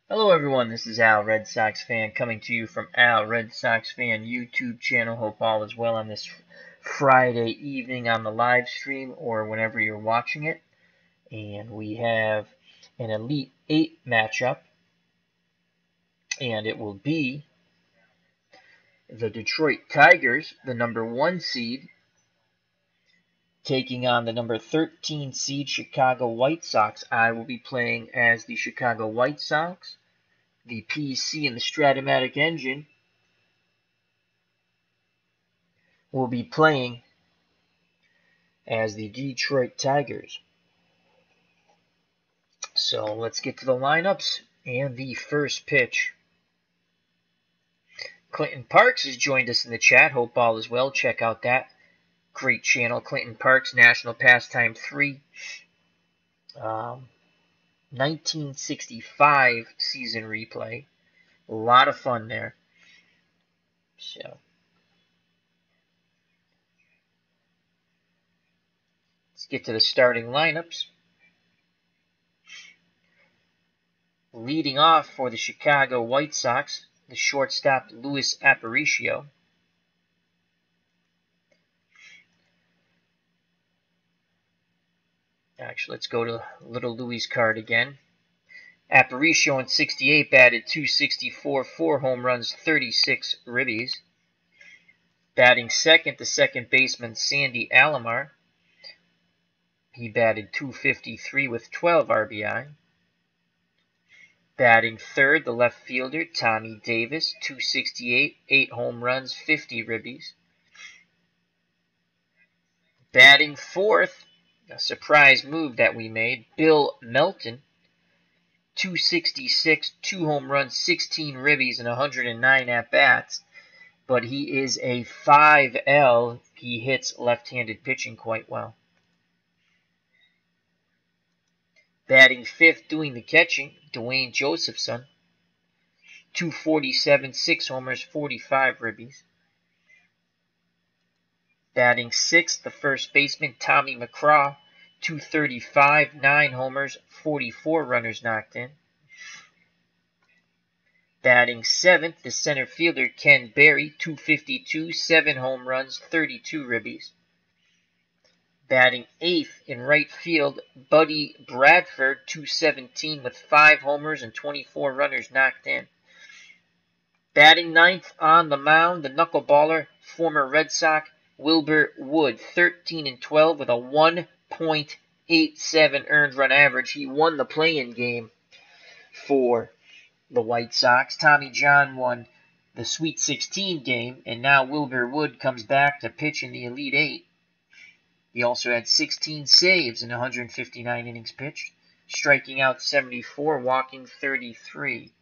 Hello everyone, this is Al Red Sox Fan coming to you from Al Red Sox Fan YouTube channel. Hope all is well on this Friday evening on the live stream or whenever you're watching it. And we have an Elite 8 matchup, and it will be the Detroit Tigers, the number 1 seed, taking on the number 13 seed Chicago White Sox. I will be playing as the Chicago White Sox. The PC and the Strat-O-Matic engine will be playing as the Detroit Tigers. So let's get to the lineups and the first pitch. Clinton Parks has joined us in the chat. Hope all is well. Check out that great channel, Clinton Parks National Pastime 3. 1965 season replay. A lot of fun there. So let's get to the starting lineups. Leading off for the Chicago White Sox, the shortstop Luis Aparicio. Actually, let's go to little Louis' card again. Aparicio in 68 batted .264, 4 home runs, 36 ribbies. Batting second, the second baseman Sandy Alomar. He batted .253 with 12 RBI. Batting third, the left fielder Tommy Davis, .268, 8 home runs, 50 ribbies. Batting fourth, a surprise move that we made, Bill Melton, .266, 2 home runs, 16 ribbies, and 109 at-bats. But he is a 5L. He hits left-handed pitching quite well. Batting fifth, doing the catching, Dwayne Josephson, .247, 6 homers, 45 ribbies. Batting sixth, the first baseman Tommy McCraw, .235, 9 homers, 44 runners knocked in. Batting seventh, the center fielder Ken Berry, .252, 7 home runs, 32 ribbies. Batting eighth in right field, Buddy Bradford, .217 with 5 homers and 24 runners knocked in. Batting ninth on the mound, the knuckleballer, former Red Sox Wilbur Wood, 13-12 with a 1.87 earned run average. He won the play-in game for the White Sox. Tommy John won the Sweet 16 game, and now Wilbur Wood comes back to pitch in the Elite 8. He also had 16 saves in 159 innings pitched, striking out 74, walking 33.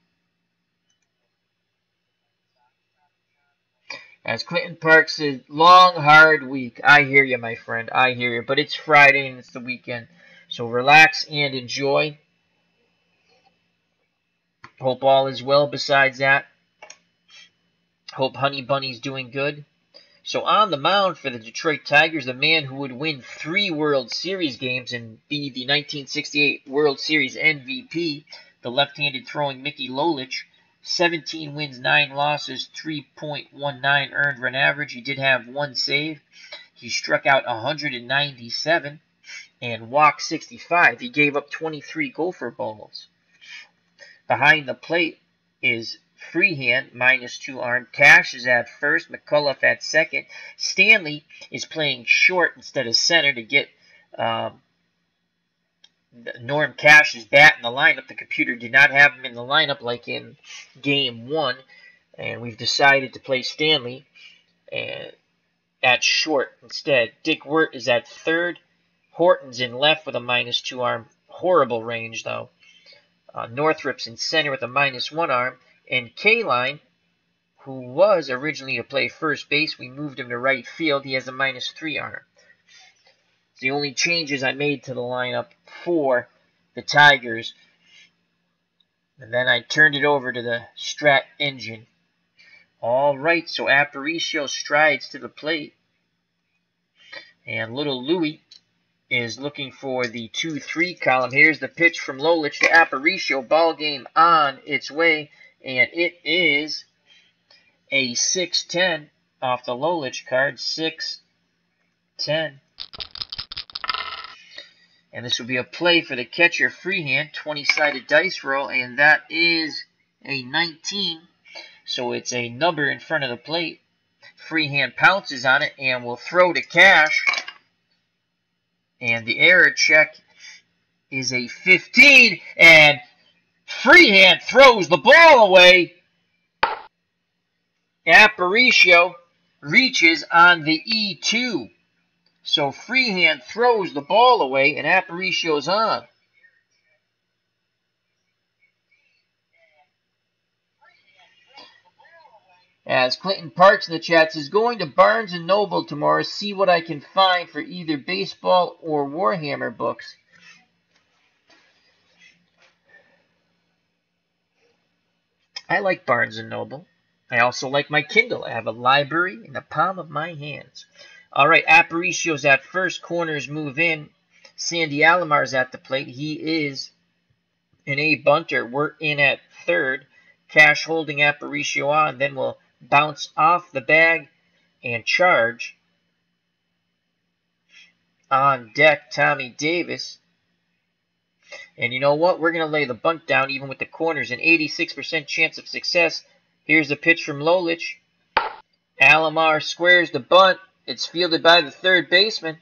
As Clinton Parks says, long, hard week. I hear you, my friend. I hear you. But it's Friday and it's the weekend. So relax and enjoy. Hope all is well besides that. Hope Honey Bunny's doing good. So on the mound for the Detroit Tigers, the man who would win 3 World Series games and be the 1968 World Series MVP, the left-handed throwing Mickey Lolich, 17 wins, 9 losses, 3.19 earned run average. He did have 1 save. He struck out 197 and walked 65. He gave up 23 gopher balls. Behind the plate is Freehand, -2 arm. Cash is at first. McCullough at second. Stanley is playing short instead of center to get Norm Cash's bat in the lineup. The computer did not have him in the lineup like in Game 1. And we've decided to play Stanley at short instead. Dick Wirt is at third. Horton's in left with a -2 arm. Horrible range, though. Northrup's in center with a -1 arm. And K-Line, who was originally to play first base, we moved him to right field. He has a -3 arm. It's the only changes I made to the lineup for the Tigers. And then I turned it over to the Strat engine. All right, so Aparicio strides to the plate. And little Louis is looking for the 2-3 column. Here's the pitch from Lolich to Aparicio. Ball game on its way, and it is a 6-10 off the Lolich card. 6-10. And this will be a play for the catcher Freehand. 20-sided dice roll, and that is a 19. So it's a number in front of the plate. Freehand pounces on it and will throw to cash. And the error check is a 15. And Freehand throws the ball away. Aparicio reaches on the E2. So Freehand throws the ball away and Aparicio's on. As Clinton Parks in the chat says, going to Barnes & Noble tomorrow, see what I can find for either baseball or Warhammer books. I like Barnes & Noble. I also like my Kindle. I have a library in the palm of my hands. All right, Aparicio's at first. Corners move in. Sandy Alomar's at the plate. He is an A bunter. We're in at third. Cash holding Aparicio on. Then we'll bounce off the bag and charge. On deck, Tommy Davis. And you know what? We're going to lay the bunt down even with the corners. An 86% chance of success. Here's the pitch from Lolich. Alomar squares the bunt. It's fielded by the third baseman.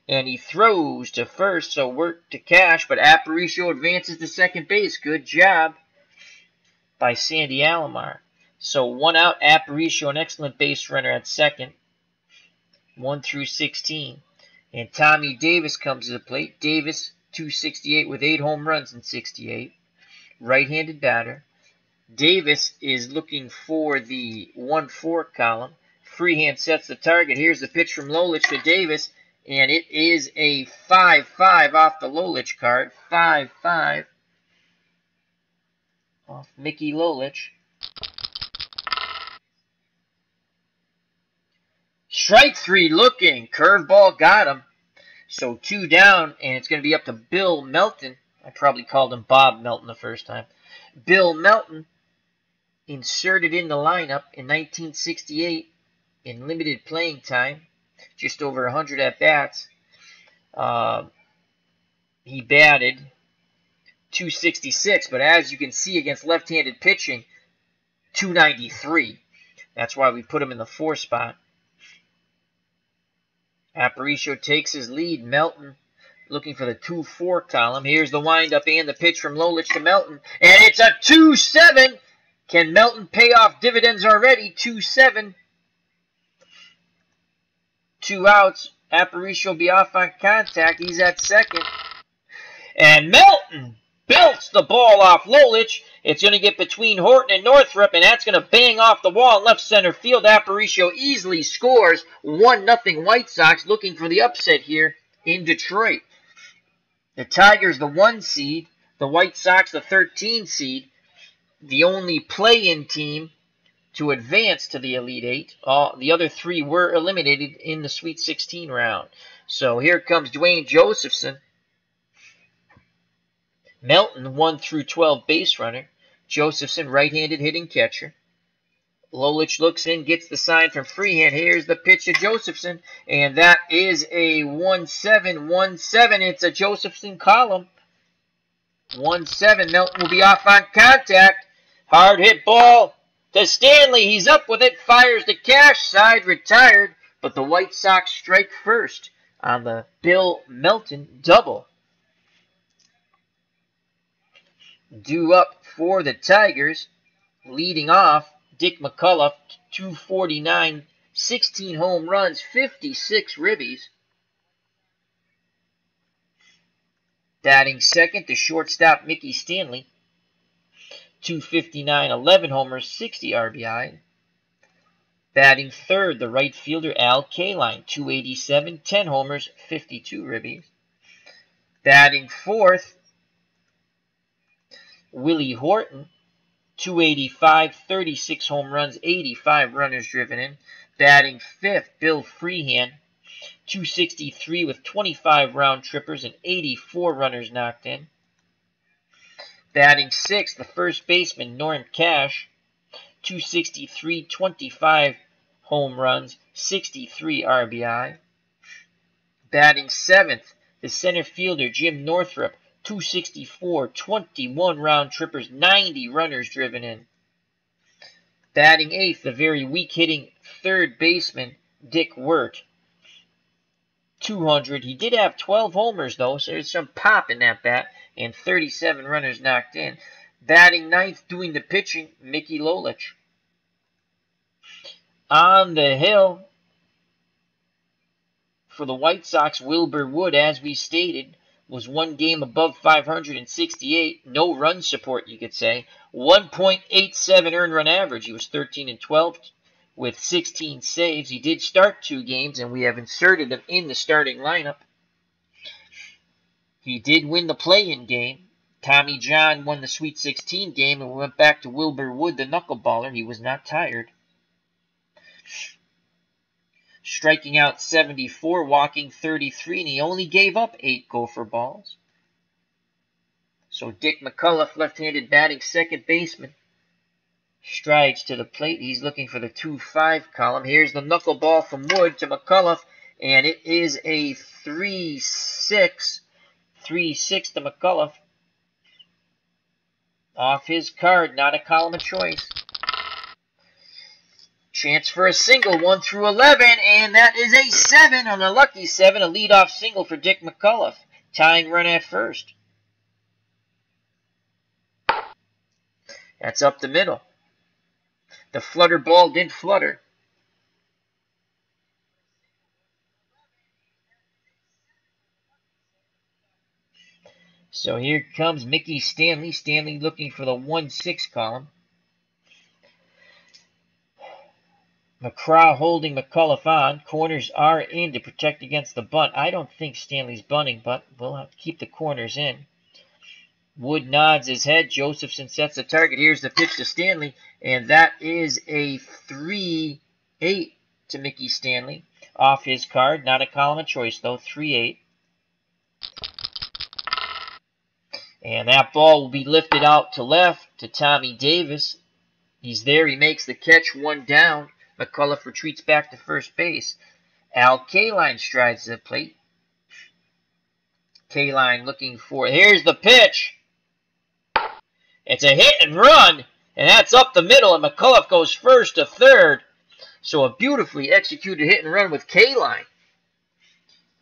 And he throws to first, so work to cash. But Aparicio advances to second base. Good job by Sandy Alomar. So 1 out, Aparicio, an excellent base runner at second. 1 through 16. And Tommy Davis comes to the plate. Davis, 268 with 8 home runs in 68. Right-handed batter. Davis is looking for the 1-4 column. Freehand sets the target. Here's the pitch from Lolich to Davis. And it is a 5-5 off the Lolich card. 5-5 off Mickey Lolich. Strike 3 looking. Curveball got him. So 2 down, and it's going to be up to Bill Melton. I probably called him Bob Melton the first time. Bill Melton inserted in the lineup in 1968 in limited playing time. Just over 100 at-bats. He batted .266, but as you can see against left-handed pitching, .293. That's why we put him in the 4 spot. Aparicio takes his lead. Melton looking for the 2-4 column. Here's the windup and the pitch from Lolich to Melton. And it's a 2-7. Can Melton pay off dividends already? 2-7. 2 outs. Aparicio will be off on contact. He's at second. And Melton belts the ball off Lolich. It's going to get between Horton and Northrup, and that's going to bang off the wall in left center field. Aparicio easily scores. 1-0 White Sox, looking for the upset here in Detroit. The Tigers, the 1 seed. The White Sox, the 13 seed. The only play-in team to advance to the Elite Eight. The other 3 were eliminated in the Sweet 16 round. So here comes Dwayne Josephson. Melton, 1 through 12 base runner. Josephson, right-handed hitting catcher. Lolich looks in, gets the sign from Freehand. Here's the pitch to Josephson, and that is a 1-7, 1-7. It's a Josephson column. 1-7. Melton will be off on contact. Hard hit ball to Stanley. He's up with it. Fires the cash side. Retired. But the White Sox strike first on the Bill Melton double. Due up for the Tigers. Leading off, Dick McCullough, 249, 16 home runs, 56 ribbies. Batting second, the shortstop Mickey Stanley, 259, 11 homers, 60 RBI. Batting third, the right fielder Al Kaline, 287, 10 homers, 52 ribbies. Batting fourth, Willie Horton, 285, 36 home runs, 85 runners driven in. Batting fifth, Bill Freehand, 263 with 25 round trippers and 84 runners knocked in. Batting 6th, the first baseman, Norm Cash, 263, 25 home runs, 63 RBI. Batting 7th, the center fielder, Jim Northrup, 264, 21 round trippers, 90 runners driven in. Batting 8th, the very weak-hitting third baseman, Dick Wirt, 200. He did have 12 homers, though, so there's some pop in that bat, and 37 runners knocked in. Batting 9th, doing the pitching, Mickey Lolich. On the hill for the White Sox, Wilbur Wood, as we stated, was one game above 568. No run support, you could say. 1.87 earned run average. He was 13 and 12 with 16 saves. He did start 2 games, and we have inserted him in the starting lineup. He did win the play-in game. Tommy John won the Sweet 16 game, and we went back to Wilbur Wood, the knuckleballer. He was not tired. Striking out 74, walking 33, and he only gave up 8 gopher balls. So Dick McCullough, left-handed batting second baseman, strides to the plate. He's looking for the 2-5 column. Here's the knuckleball from Wood to McCullough, and it is a 3-6. 3-6 to McCullough. Off his card, not a column of choice. Chance for a single, 1 through 11, and that is a 7 on a lucky 7, a leadoff single for Dick McCullough. Tying run at first. That's up the middle. The flutter ball didn't flutter. So here comes Mickey Stanley. Stanley looking for the 1-6 column. McCraw holding McCullough on. Corners are in to protect against the bunt. I don't think Stanley's bunting, but we'll have to keep the corners in. Wood nods his head. Josephson sets the target. Here's the pitch to Stanley, and that is a 3-8 to Mickey Stanley. Off his card. Not a column of choice, though. 3-8. And that ball will be lifted out to left to Tommy Davis. He's there. He makes the catch. 1 down. McCullough retreats back to first base. Al Kaline strides to the plate. Kaline looking for... Here's the pitch. It's a hit and run. And that's up the middle. And McCullough goes first to third. So a beautifully executed hit and run with Kaline,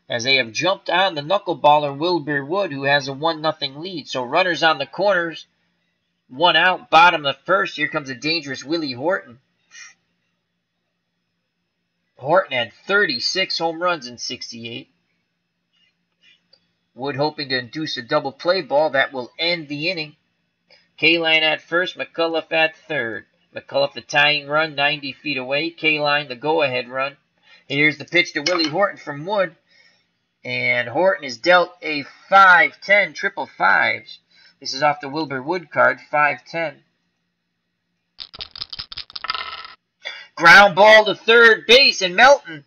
as they have jumped on the knuckleballer Wilbur Wood, who has a 1-0 lead. So runners on the corners. 1 out. Bottom of the first. Here comes a dangerous Willie Horton. Horton had 36 home runs in 68. Wood hoping to induce a double play ball that will end the inning. Kaline at first, McCullough at third. McCullough the tying run, 90 feet away. Kaline the go-ahead run. Here's the pitch to Willie Horton from Wood. And Horton is dealt a 5-10, triple fives. This is off the Wilbur Wood card, 5-10. Ground ball to third base, and Melton,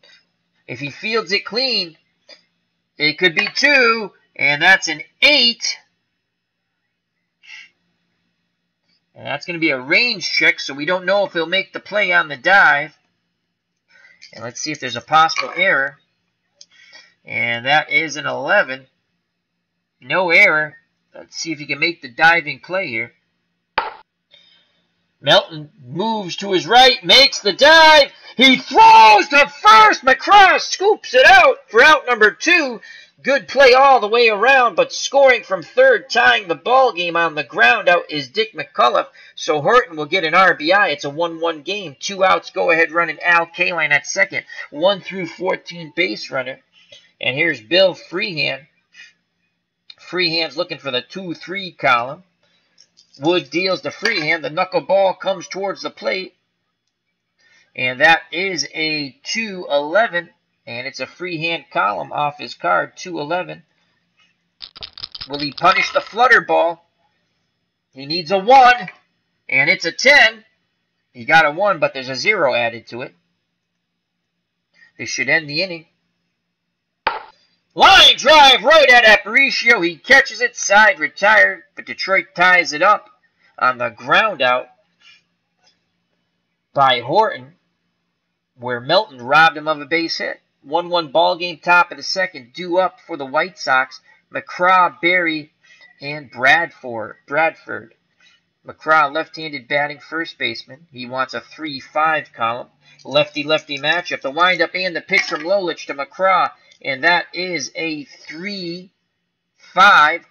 if he fields it clean, it could be 2, and that's an 8. And that's going to be a range check, so we don't know if he'll make the play on the dive. And let's see if there's a possible error. And that is an 11. No error. Let's see if he can make the diving play here. Melton moves to his right, makes the dive. He throws to first. McCraw scoops it out for out number 2. Good play all the way around, but scoring from third, tying the ball game on the ground out is Dick McCullough. So Horton will get an RBI. It's a 1-1 game. 2 outs, go-ahead running Al Kaline at second. 1 through 14 base runner. And here's Bill Freehan. Freehan's looking for the 2-3 column. Wood deals to Freehan. The knuckleball comes towards the plate. And that is a 2-11. And it's a Freehan column off his card, 2-11. Will he punish the flutter ball? He needs a 1. And it's a 10. He got a 1, but there's a 0 added to it. This should end the inning. Line drive right at Aparicio. He catches it, side retired, but Detroit ties it up on the ground out by Horton, where Melton robbed him of a base hit. 1-1 ball game, top of the second, due up for the White Sox. McCraw, Berry, and Bradford. McCraw, left-handed batting first baseman. He wants a 3-5 column. Lefty-lefty matchup. The windup and the pitch from Lolich to McCraw. And that is a 3-5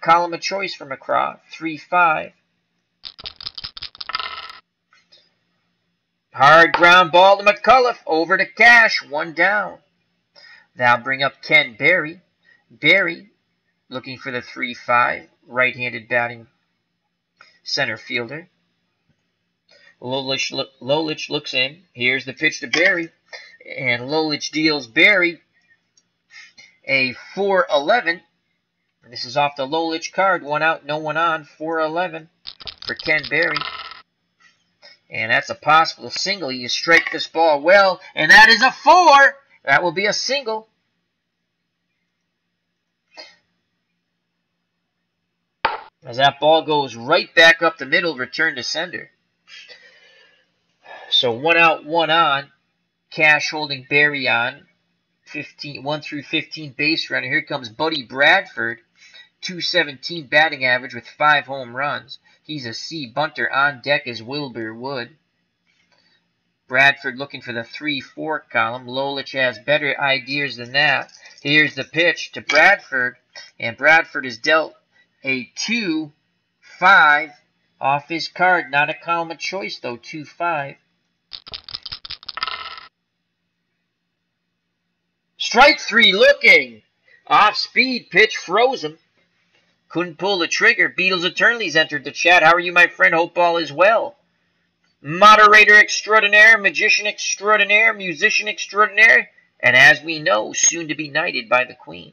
column of choice for McCraw. 3-5. Hard ground ball to McCullough. Over to Cash. 1 down. That'll bring up Ken Berry. Berry looking for the 3-5. Right-handed batting center fielder. Lolich looks in. Here's the pitch to Berry. And Lolich deals Berry a 4-11. This is off the Lolich card. 1 out, no one on. 4-11 for Ken Berry. And that's a possible single. You strike this ball well. And that is a 4. That will be a single. As that ball goes right back up the middle, return to sender. So 1 out, 1 on. Cash holding Berry on. 1 through 15 base runner. Here comes Buddy Bradford. 217 batting average with 5 home runs. He's a C bunter. On deck is Wilbur Wood. Bradford looking for the 3-4 column. Lolich has better ideas than that. Here's the pitch to Bradford. And Bradford is dealt a 2-5 off his card. Not a column of choice, though. 2-5. Strike 3 looking. Off speed pitch froze him. Couldn't pull the trigger. Beatles Eternally's entered the chat. How are you, my friend? Hope all is well. Moderator extraordinaire, magician extraordinaire, musician extraordinaire, and as we know, soon to be knighted by the Queen.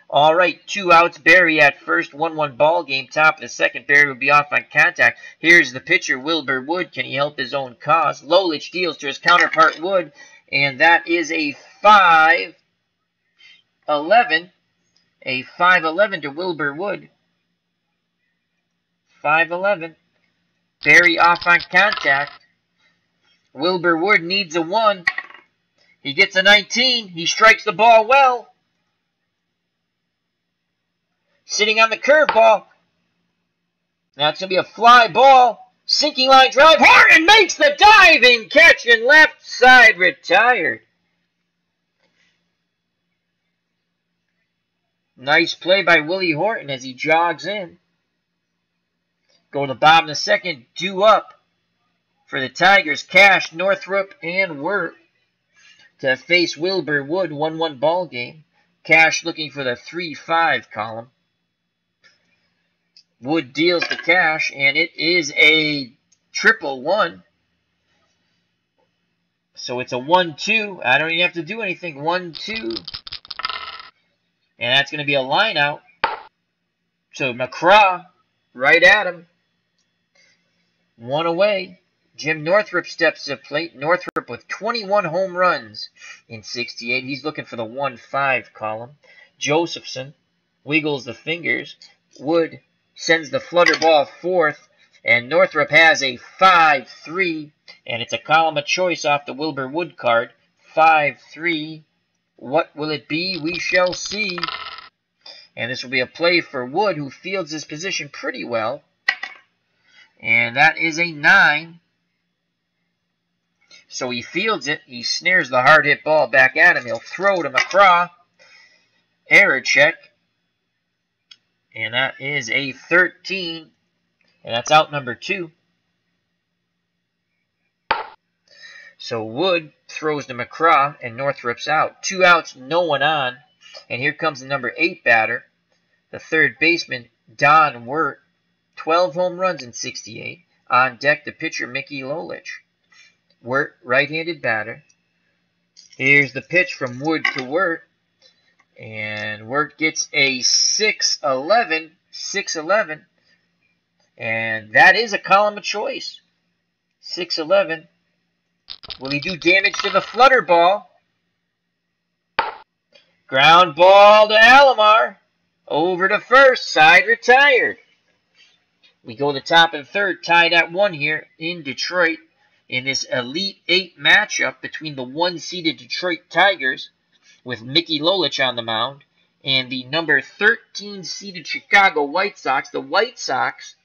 All right, 2 outs. Berry at first. 1-1 ball game. Top of the second. Berry will be off on contact. Here's the pitcher, Wilbur Wood. Can he help his own cause? Lolich deals to his counterpart, Wood, and that is a 5-11. A 5-11 to Wilbur Wood. 5-11. Berry off on contact. Wilbur Wood needs a 1. He gets a 19. He strikes the ball well. Sitting on the curveball. Now it's going to be a fly ball. Sinking line drive. Horton makes the diving catch and left side retired. Nice play by Willie Horton as he jogs in. Go to the bottom of the second. Due up for the Tigers. Cash, Northrup, and Wirt to face Wilbur Wood. 1-1 ball game. Cash looking for the 3-5 column. Wood deals to Cash, and it is a 1-1. So it's a 1-2. I don't even have to do anything. 1-2. And that's going to be a line out. So McCraw, right at him. 1 away. Jim Northrup steps to the plate. Northrup with 21 home runs in 68. He's looking for the 1-5 column. Josephson wiggles the fingers. Wood sends the flutter ball fourth. And Northrup has a 5-3. And it's a column of choice off the Wilbur Wood card. 5-3. What will it be? We shall see. And this will be a play for Wood, who fields his position pretty well. And that is a 9. So he fields it. He snares the hard hit ball back at him. He'll throw to McCraw. Error check. And that is a 13. And that's out number 2. So Wood throws to McCraw, and Northrup's out. 2 outs, no one on. And here comes the number 8 batter, the third baseman, Don Wirt. 12 home runs in 68. On deck, the pitcher, Mickey Lolich. Wirt, right-handed batter. Here's the pitch from Wood to Wirt. And Wirt gets a 6-11. 6-11. And that is a column of choice. 6-11. Will he do damage to the flutter ball? Ground ball to Alomar. Over to first. Side retired. We go to the top of the third, tied at 1 here in Detroit in this Elite 8 matchup between the 1-seeded Detroit Tigers with Mickey Lolich on the mound and the number 13-seeded Chicago White Sox. The White Sox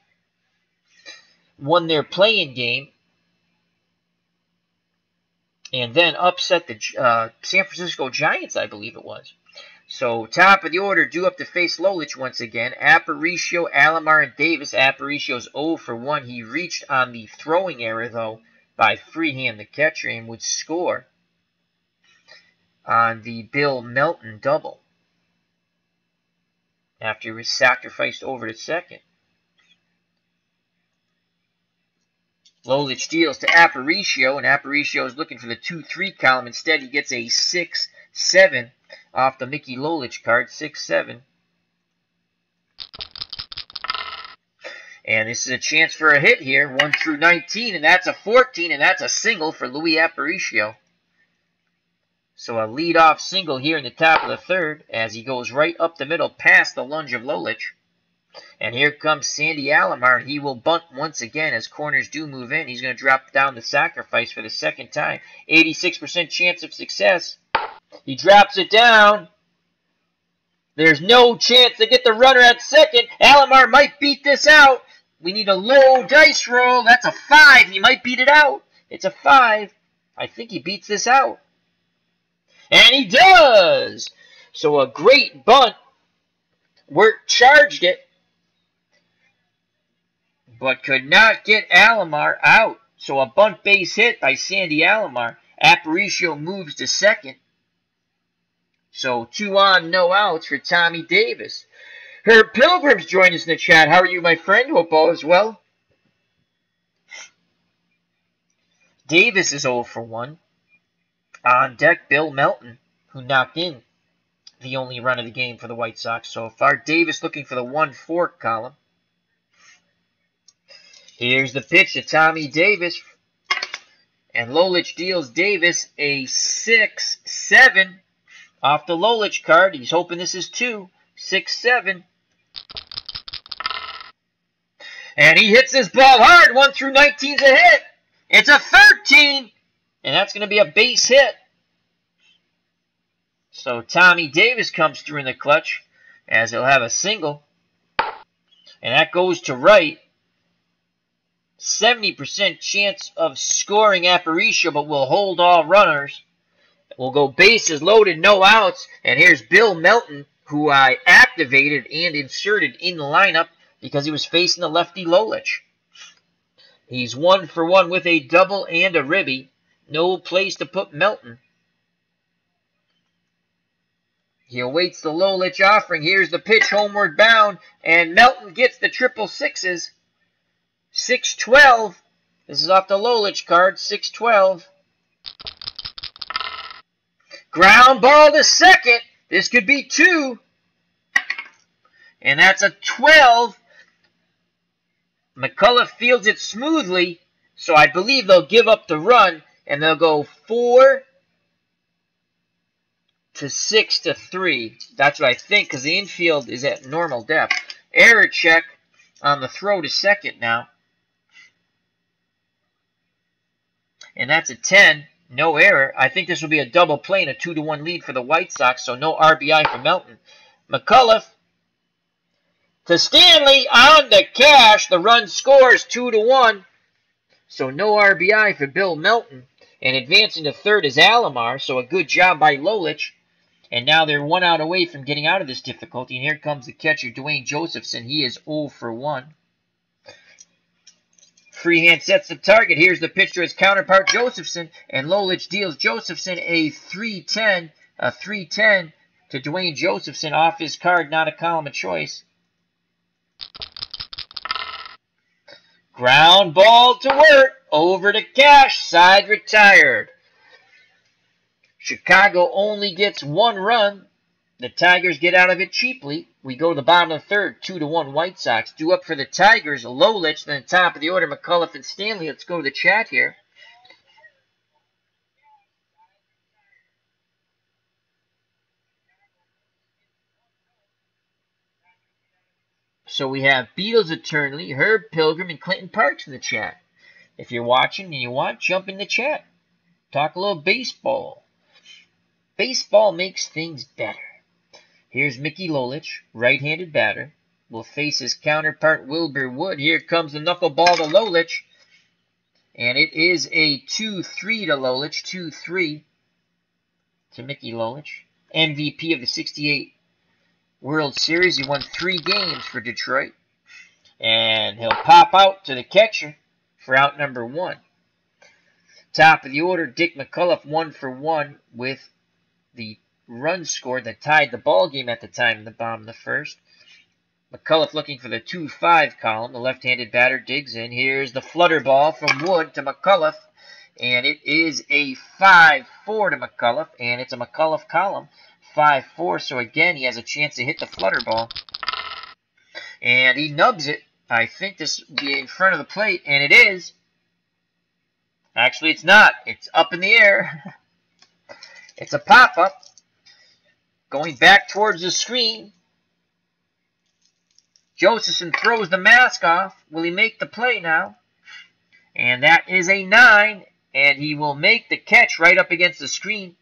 won their play-in game and then upset the San Francisco Giants, I believe it was. So, top of the order, due up to face Lolich once again. Aparicio, Alomar, and Davis. Aparicio's 0 for 1. He reached on the throwing error, though, by freehand the catcher and would score on the Bill Melton double after he was sacrificed over to second. Lolich deals to Aparicio, and Aparicio is looking for the 2-3 column. Instead, he gets a 6-7 off the Mickey Lolich card, 6-7. And this is a chance for a hit here, 1 through 19, and that's a 14, and that's a single for Luis Aparicio. So a leadoff single here in the top of the third as he goes right up the middle past the lunge of Lolich. And here comes Sandy Alomar. He will bunt once again as corners do move in. He's going to drop down the sacrifice for the second time. 86% chance of success. He drops it down. There's no chance to get the runner at second. Alomar might beat this out. We need a low dice roll. That's a 5. He might beat it out. It's a 5. I think he beats this out. And he does. So a great bunt. Wirt charged it, but could not get Alomar out. So a bunt base hit by Sandy Alomar. Aparicio moves to second. So 2 on, no outs for Tommy Davis. Herb Pilgrim's joined us in the chat. How are you, my friend? Hope all is well. Davis is 0 for 1. On deck, Bill Melton, who knocked in the only run of the game for the White Sox so far. Davis looking for the 1-4 column. Here's the pitch to Tommy Davis. And Lolich deals Davis a 6-7 off the Lolich card. He's hoping this is 2. 6-7. And he hits this ball hard. 1 through 19's a hit. It's a 13. And that's going to be a base hit. So Tommy Davis comes through in the clutch as he'll have a single. And that goes to right. 70% chance of scoring Aparicio, but will hold all runners. We'll go bases loaded, no outs. And here's Bill Melton, who I activated and inserted in the lineup because he was facing the lefty Lolich. He's 1 for 1 with a double and a ribby. No place to put Melton. He awaits the Lolich offering. Here's the pitch, homeward bound. And Melton gets the 666s. 6-12. This is off the Lolich card. 6-12. Ground ball to second. This could be 2. And that's a 12. McCullough fields it smoothly. So I believe they'll give up the run. And they'll go 4-6-3. That's what I think, because the infield is at normal depth. Error check on the throw to second now. And that's a 10. No error. I think this will be a double play and a 2-1 lead for the White Sox, so no RBI for Melton. McCullough to Stanley on the cash. The run scores 2-1. So no RBI for Bill Melton. And advancing to third is Alomar, so a good job by Lolich. And now they're 1 out away from getting out of this difficulty. And here comes the catcher, Dwayne Josephson. He is 0 for 1. Freehand sets the target. Here's the pitch to his counterpart, Josephson. And Lolich deals Josephson a 3-10. A 3-10 to Dwayne Josephson off his card, not a column of choice. Ground ball to Wirt. Over to Cash. Side retired. Chicago only gets 1 run. The Tigers get out of it cheaply. We go to the bottom of the third. 2-1 White Sox. Due up for the Tigers. Lolich. Then top of the order, McCullough and Stanley. Let's go to the chat here. So we have Beatles Eternally, Herb Pilgrim, and Clinton Parks in the chat. If you're watching and you want, jump in the chat. Talk a little baseball. Baseball makes things better. Here's Mickey Lolich, right-handed batter. Will face his counterpart Wilbur Wood. Here comes the knuckleball to Lolich. And it is a 2-3 to Lolich. 2-3 to Mickey Lolich. MVP of the 68 World Series. He won 3 games for Detroit. And he'll pop out to the catcher for out number 1. Top of the order, Dick McCullough 1 for 1 with the run scored that tied the ball game at the time in the bottom of the first. McCullough looking for the 2-5 column. The left-handed batter digs in. Here's the flutter ball from Wood to McCullough. And it is a 5-4 to McCullough. And it's a McCullough column. 5-4. So again, he has a chance to hit the flutter ball. And he nubs it. I think this will be in front of the plate. And it is. Actually, it's not. It's up in the air. It's a pop-up. Going back towards the screen. Josephson throws the mask off. Will he make the play now? And that is a 9. And he will make the catch right up against the screen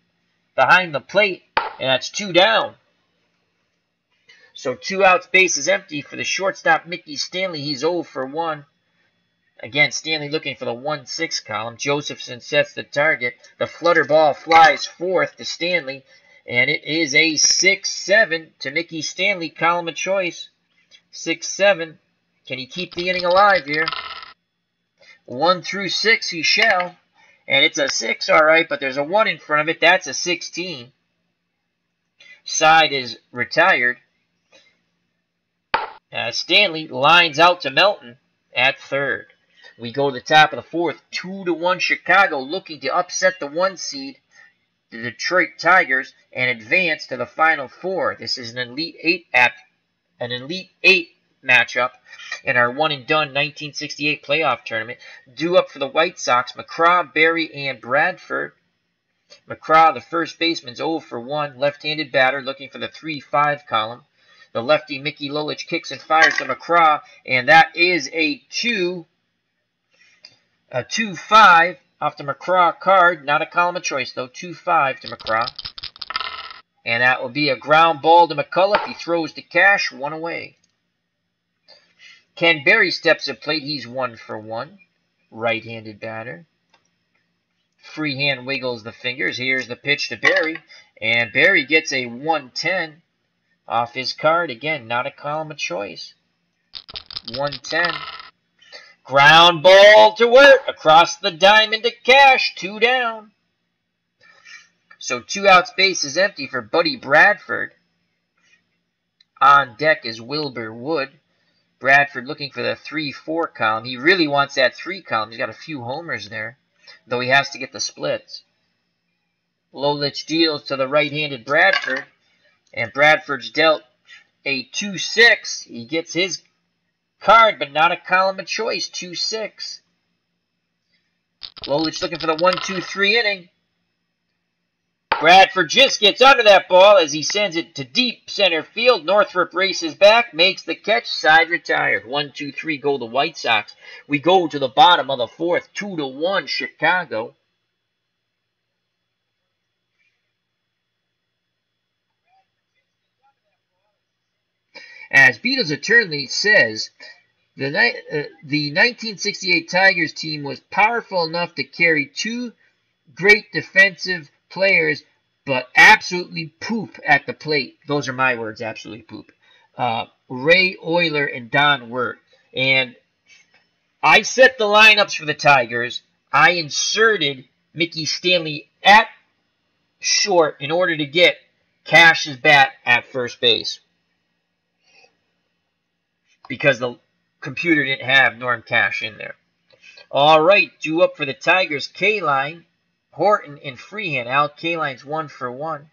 behind the plate. And that's 2 down. So 2 outs, base is empty for the shortstop, Mickey Stanley. He's 0 for 1. Again, Stanley looking for the 1-6 column. Josephson sets the target. The flutter ball flies fourth to Stanley. And it is a 6-7 to Mickey Stanley, column of choice. 6-7. Can he keep the inning alive here? 1 through 6 he shall. And it's a 6, all right, but there's a 1 in front of it. That's a 16. Side is retired. Stanley lines out to Melton at third. We go to the top of the fourth. 2-1 Chicago looking to upset the 1 seed, the Detroit Tigers, and advance to the Final Four. This is an Elite Eight matchup in our one-and-done 1968 playoff tournament. Due up for the White Sox, McCraw, Berry, and Bradford. McCraw, the first baseman, 0 for 1. Left-handed batter looking for the 3-5 column. The lefty Mickey Lolich kicks and fires to McCraw, and that is a 2-5 off the McCraw card. Not a column of choice, though. 2-5 to McCraw. And that will be a ground ball to McCullough. He throws to Cash, 1 away. Ken Berry steps at plate. He's 1 for 1. Right-handed batter. Freehand wiggles the fingers. Here's the pitch to Berry. And Berry gets a 1-10 off his card. Again, not a column of choice. 1-10. Ground ball to Wirt. Across the diamond to Cash. 2 down. So 2 outs, base is empty for Buddy Bradford. On deck is Wilbur Wood. Bradford looking for the 3-4 column. He really wants that 3 column. He's got a few homers there, though he has to get the splits. Lolich deals to the right-handed Bradford, and Bradford's dealt a 2-6. He gets his card, but not a column of choice. 2-6. Lolich looking for the 1-2-3 inning. Bradford just gets under that ball as he sends it to deep center field. Northrup races back, makes the catch, side retired. 1-2-3 go the White Sox. We go to the bottom of the fourth. 2-1 Chicago. As Beatles Eternally says, the 1968 Tigers team was powerful enough to carry 2 great defensive players, but absolutely poop at the plate. Those are my words, absolutely poop. Ray Oyler and Don Wirt. And I set the lineups for the Tigers. I inserted Mickey Stanley at short in order to get Cash's bat at first base, because the computer didn't have Norm Cash in there. All right, due up for the Tigers, K-Line, Horton, and Freehand. Al K-Line's 1 for 1.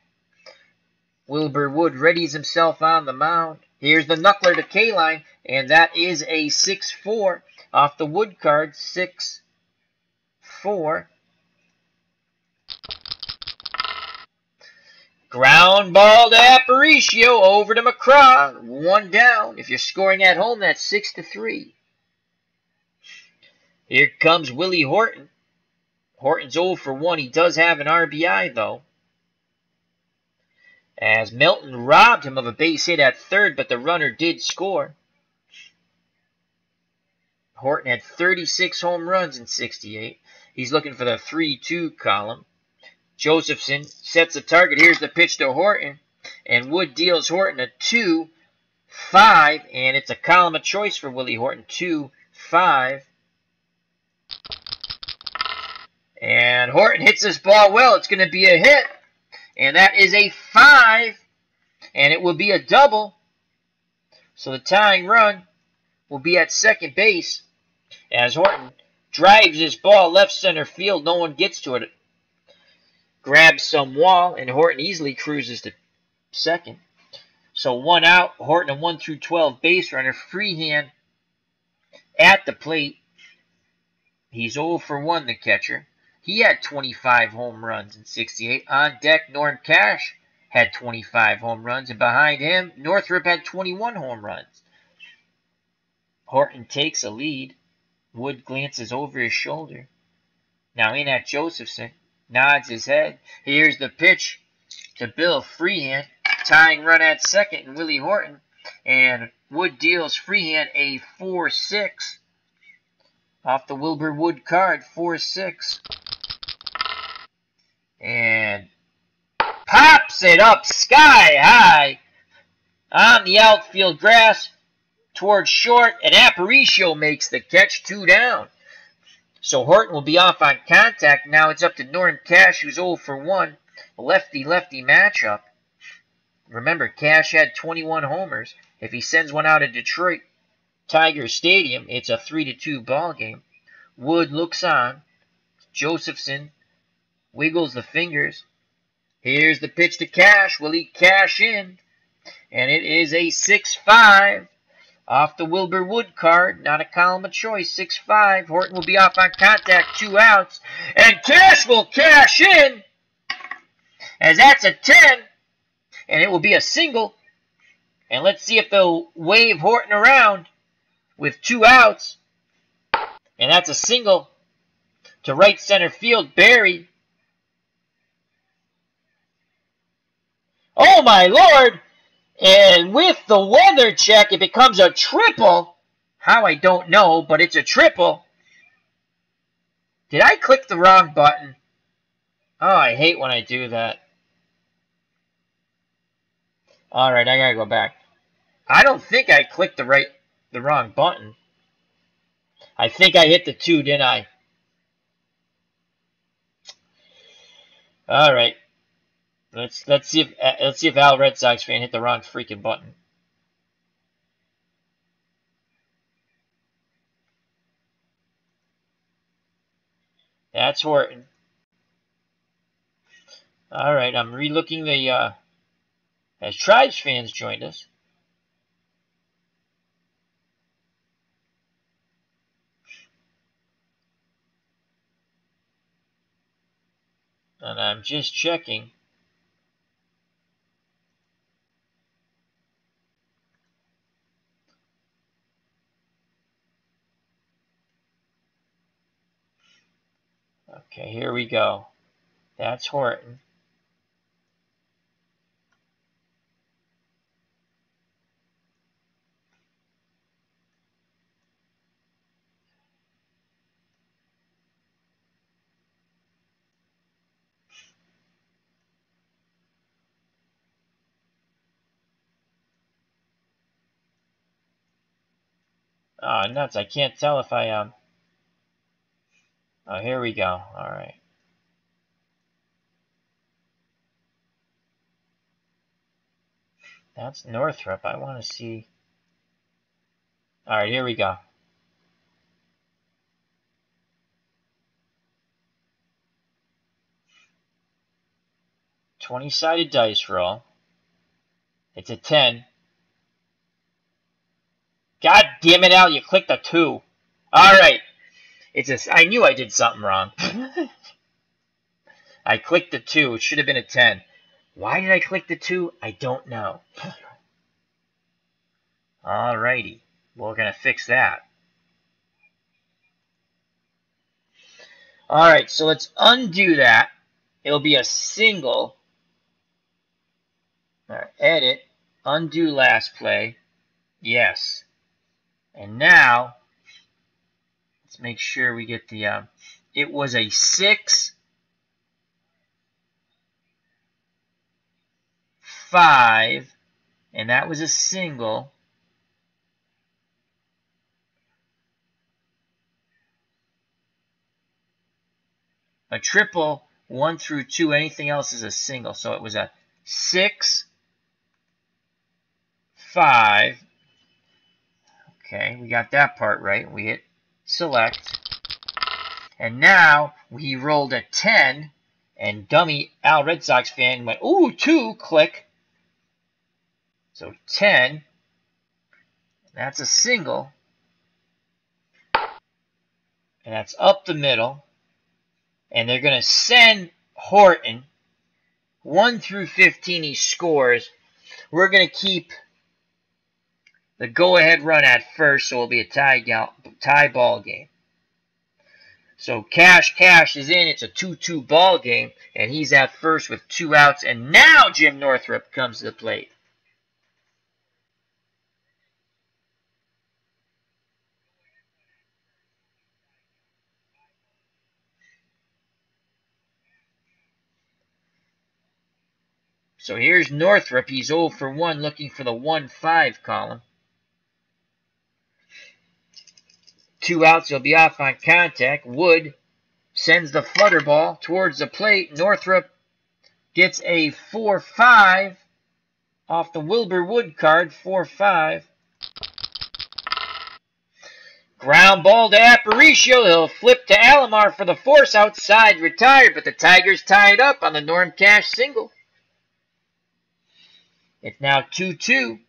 Wilbur Wood readies himself on the mound. Here's the knuckler to K-Line, and that is a 6-4 off the Wood card. 6-4. Ground ball to Aparicio, over to McCraw. 1 down. If you're scoring at home, that's 6-3. Here comes Willie Horton. Horton's 0 for 1. He does have an RBI, though, as Melton robbed him of a base hit at third, but the runner did score. Horton had 36 home runs in 68. He's looking for the 3-2 column. Josephson sets a target. Here's the pitch to Horton, and Wood deals Horton a 2-5, and it's a column of choice for Willie Horton. 2-5. And Horton hits this ball well. It's going to be a hit, and that is a 5, and it will be a double. So the tying run will be at second base as Horton drives this ball left center field. No one gets to it. Grabs some wall, and Horton easily cruises to second. So 1 out. Horton, a 1 through 12 base runner. Freehand at the plate. He's 0 for 1, the catcher. He had 25 home runs in 68. On deck, Norm Cash had 25 home runs, and behind him, Northrup had 21 home runs. Horton takes a lead. Wood glances over his shoulder. Now in at Josephson. Nods his head. Here's the pitch to Bill Freehand. Tying run at second, and Willie Horton. And Wood deals Freehand a 4-6. Off the Wilbur Wood card, 4-6. And pops it up sky high on the outfield grass towards short, and Aparicio makes the catch. 2 down. So Horton will be off on contact. Now it's up to Norm Cash, who's 0 for 1. Lefty-lefty matchup. Remember, Cash had 21 homers. If he sends one out of Detroit Tiger Stadium, it's a 3-2 ball game. Wood looks on. Josephson wiggles the fingers. Here's the pitch to Cash. Will he cash in? And it is a 6-5. Off the Wilbur Wood card, not a column of choice, 6-5. Horton will be off on contact, 2 outs. And Cash will cash in, as that's a 10. And it will be a single. And let's see if they'll wave Horton around with 2 outs. And that's a single to right center field. Barry. Oh, my Lord. And with the weather check, it becomes a triple. How, I don't know, but it's a triple. Did I click the wrong button? Oh, I hate when I do that. Alright, I gotta go back. I don't think I clicked the wrong button. I think I hit the 2, didn't I? Alright. Let's see if Al Red Sox fan hit the wrong freaking button. That's Horton. All right, I'm relooking the as Tribes fans joined us. And I'm just checking. Okay, here we go. That's Horton. Oh, nuts. I can't tell if I, Oh, here we go. All right. That's Northrup. I want to see. All right, here we go. $20-sided dice roll. It's a 10. God damn it, Al, you clicked a 2. All right. I knew I did something wrong. I clicked the 2. It should have been a 10. Why did I click the 2? I don't know. Alrighty. We're going to fix that. Alright, so let's undo that. It'll be a single. Alright, edit. Undo last play. Yes. And now, let's make sure we get the, it was a 6, 5, and that was a single. A triple, 1 through 2, anything else is a single. So it was a 6, 5. Okay, we got that part right. We hit select. And now we rolled a 10, and dummy Al Red Sox fan went, ooh, 2, click. So 10, that's a single. And that's up the middle. And they're going to send Horton 1 through 15. He scores. We're going to keep the go-ahead run at first, so it'll be a tie ball game. So Cash is in. It's a 2-2 ball game, and he's at first with 2 outs. And now Jim Northrup comes to the plate. So here's Northrup. He's 0 for 1, looking for the 1-5 column. 2 outs. He'll be off on contact. Wood sends the flutter ball towards the plate. Northrup gets a 4-5 off the Wilbur Wood card. 4-5. Ground ball to Aparicio. He'll flip to Alomar for the force outside. Retired, but the Tigers tie it up on the Norm Cash single. It's now 2-2.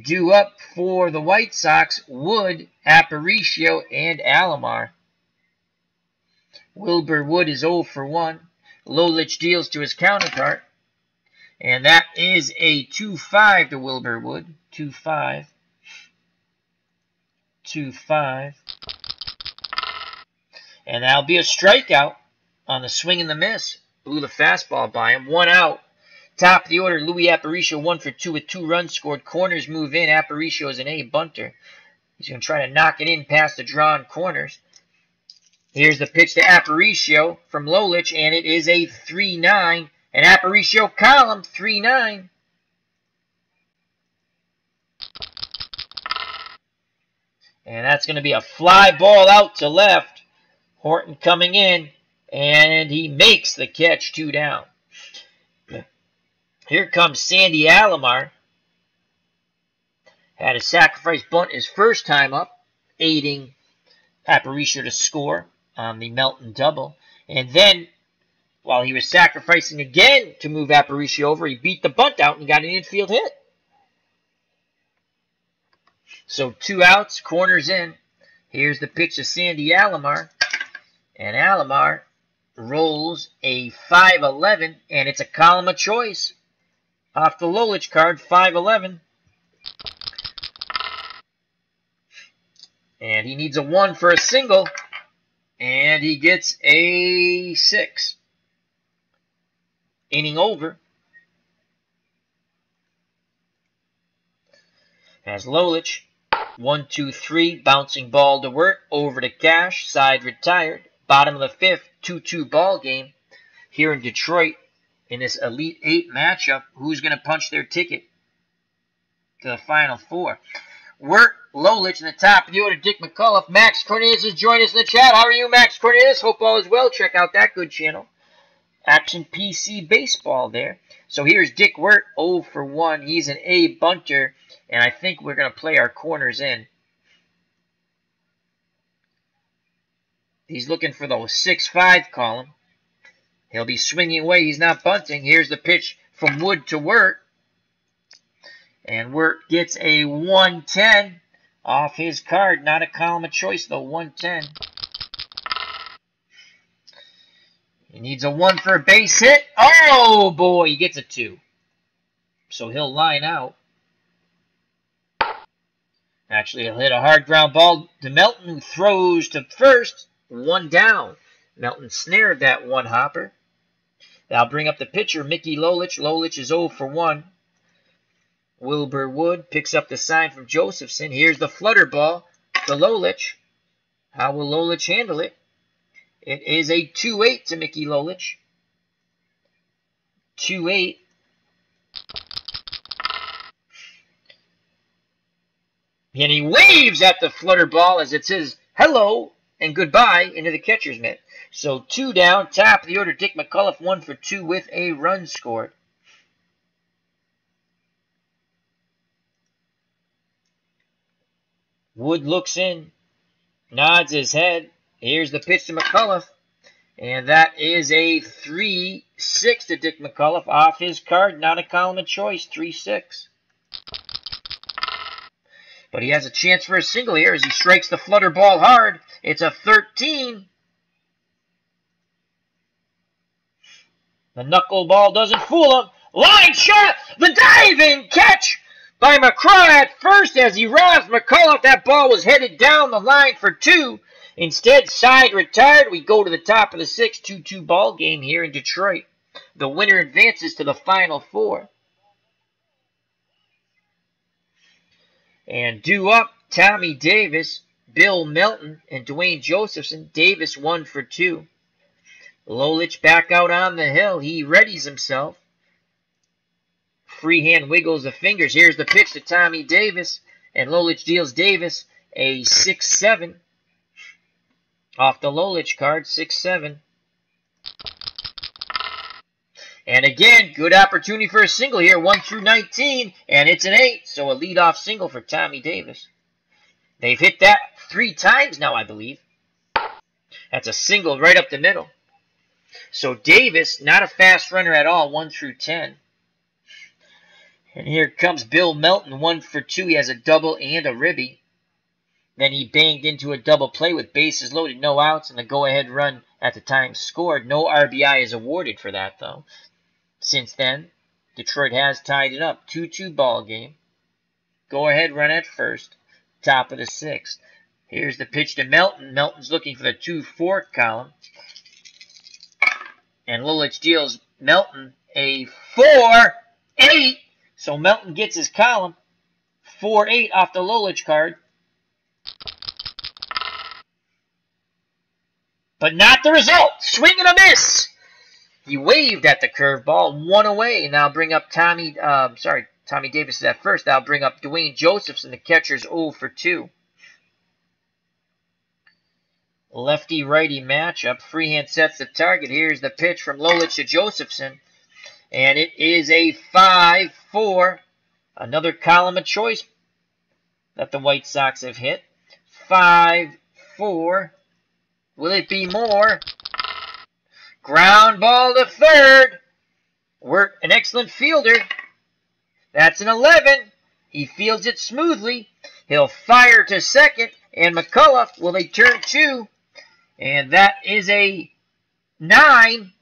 Due up for the White Sox, Wood, Aparicio, and Alomar. Wilbur Wood is 0 for 1. Lolich deals to his counterpart. And that is a 2-5 to Wilbur Wood. 2-5. 2-5. And that'll be a strikeout on the swing and the miss. Blew the fastball by him. 1 out. Top of the order, Louis Aparicio 1 for 2 with 2 runs scored. Corners move in. Aparicio is an A bunter. He's going to try to knock it in past the drawn corners. Here's the pitch to Aparicio from Lolich, and it is a 3-9. An Aparicio column, 3-9. And that's going to be a fly ball out to left. Horton coming in, and he makes the catch. 2 down. Here comes Sandy Alomar. Had a sacrifice bunt his first time up, aiding Aparicio to score on the Melton double. And then, while he was sacrificing again to move Aparicio over, he beat the bunt out and got an infield hit. So 2 outs, corners in. Here's the pitch to Sandy Alomar. And Alomar rolls a 5-11, and it's a column of choice. Off the Lolich card, 5-11. And he needs a 1 for a single. And he gets a 6. Inning over. As Lolich, 1-2-3, bouncing ball to Wirt, over to Cash, side retired. Bottom of the 5th, 2-2 ball game here in Detroit in this Elite 8 matchup. Who's going to punch their ticket to the Final Four? Wirt, Lolich in the top of the order, Dick McCullough. Max Cornelius has joined us in the chat. How are you, Max Cornelius? Hope all is well. Check out that good channel. Action PC Baseball there. So here's Dick Wirt, 0 for 1. He's an A bunter, and I think we're going to play our corners in. He's looking for the 6-5 column. He'll be swinging away. He's not bunting. Here's the pitch from Wood to Wirt. And Wirt gets a 1-10 off his card. Not a column of choice, though. 110. He needs a 1 for a base hit. Oh, boy, he gets a 2. So he'll line out. Actually, he'll hit a hard ground ball to Melton, who throws to first. 1 down. Melton snared that one hopper. That'll bring up the pitcher, Mickey Lolich. Lolich is 0 for 1. Wilbur Wood picks up the sign from Josephson. Here's the flutter ball to Lolich. How will Lolich handle it? It is a 2-8 to Mickey Lolich. 2-8. And he waves at the flutter ball as it says hello and goodbye into the catcher's mitt. So 2 down, top of the order. Dick McCullough 1 for 2 with a run scored. Wood looks in, nods his head. Here's the pitch to McCullough. And that is a 3-6 to Dick McCullough off his card. Not a column of choice. 3-6. But he has a chance for a single here as he strikes the flutter ball hard. It's a 13. The knuckleball doesn't fool him. Line shot! The diving catch by McCraw at first as he robs McCullough. That ball was headed down the line for 2. Instead, side retired. We go to the top of the 6th, 2-2 ball game here in Detroit. The winner advances to the Final Four. And due up, Tommy Davis, Bill Melton, and Dwayne Josephson. Davis 1 for 2. Lolich back out on the hill. He readies himself. Freehand wiggles the fingers. Here's the pitch to Tommy Davis. And Lolich deals Davis a 6-7. Off the Lolich card, 6-7. And again, good opportunity for a single here. 1 through 19, and it's an 8. So a leadoff single for Tommy Davis. They've hit that 3 times now, I believe. That's a single right up the middle. So Davis, not a fast runner at all, 1 through 10. And here comes Bill Melton, 1 for 2. He has a double and a ribby. Then he banged into a double play with bases loaded, no outs, and the go-ahead run at the time scored. No RBI is awarded for that, though. Since then, Detroit has tied it up. 2-2 ball game. Go-ahead run at first. Top of the 6th. Here's the pitch to Melton. Melton's looking for the 2-4 column. And Lolich deals Melton a 4-8. So Melton gets his column. 4-8 off the Lolich card. But not the result. Swing and a miss. He waved at the curveball. 1 away. Now bring up Tommy Davis is at first. Now bring up Dwayne Josephson. The catcher's 0 for 2. Lefty-righty matchup. Freehand sets the target. Here's the pitch from Lolich to Josephson. And it is a 5-4. Another column of choice that the White Sox have hit. 5-4. Will it be more? Ground ball to third. Wirt, an excellent fielder. That's an 11. He fields it smoothly. He'll fire to second. And McCullough, will they turn 2? And that is a 9.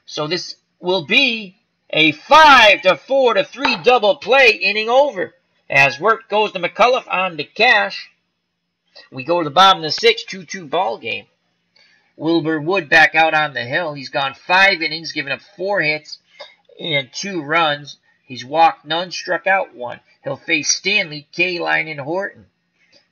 So this will be a 5-4-3 double play, inning over. As Wirt goes to McCullough on to Cash. We go to the bottom of the 6th, 2-2 ball game. Wilbur Wood back out on the hill. He's gone 5 innings, given up 4 hits and 2 runs. He's walked none, struck out 1. He'll face Stanley, Kaline, and Horton.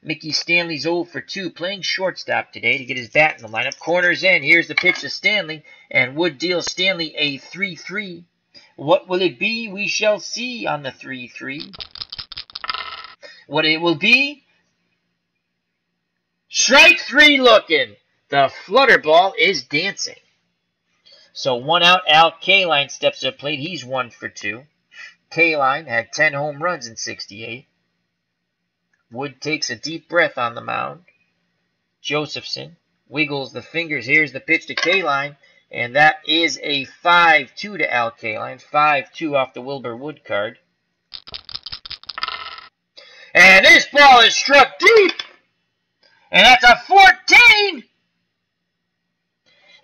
Mickey Stanley's 0 for 2, playing shortstop today to get his bat in the lineup. Corners in. Here's the pitch to Stanley, and Wood deals Stanley a 3-3. What will it be? We shall see on the 3-3. What it will be? Strike 3 looking. The flutter ball is dancing. So 1 out. Al Kaline steps to the plate. He's 1 for 2. Kaline had 10 home runs in 68. Wood takes a deep breath on the mound. Josephson wiggles the fingers. Here's the pitch to Kaline. And that is a 5-2 to Al Kaline. 5-2 off the Wilbur Wood card. And And this ball is struck deep. And that's a 14.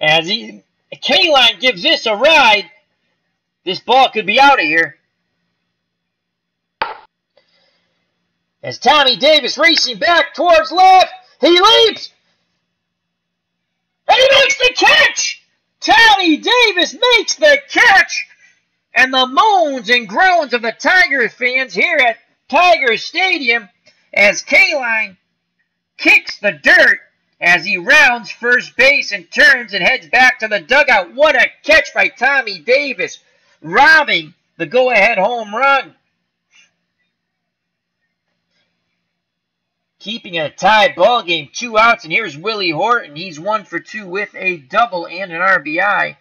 As K-Line gives this a ride, this ball could be out of here. As Tommy Davis racing back towards left, he leaps. And he makes the catch. Tommy Davis makes the catch. And the moans and groans of the Tiger fans here at Tiger Stadium as K-Line kicks the dirt as he rounds first base and turns and heads back to the dugout. What a catch by Tommy Davis, robbing the go-ahead home run. Keeping a tie ball game, 2 outs, and here's Willie Horton. He's 1 for 2 with a double and an RBI.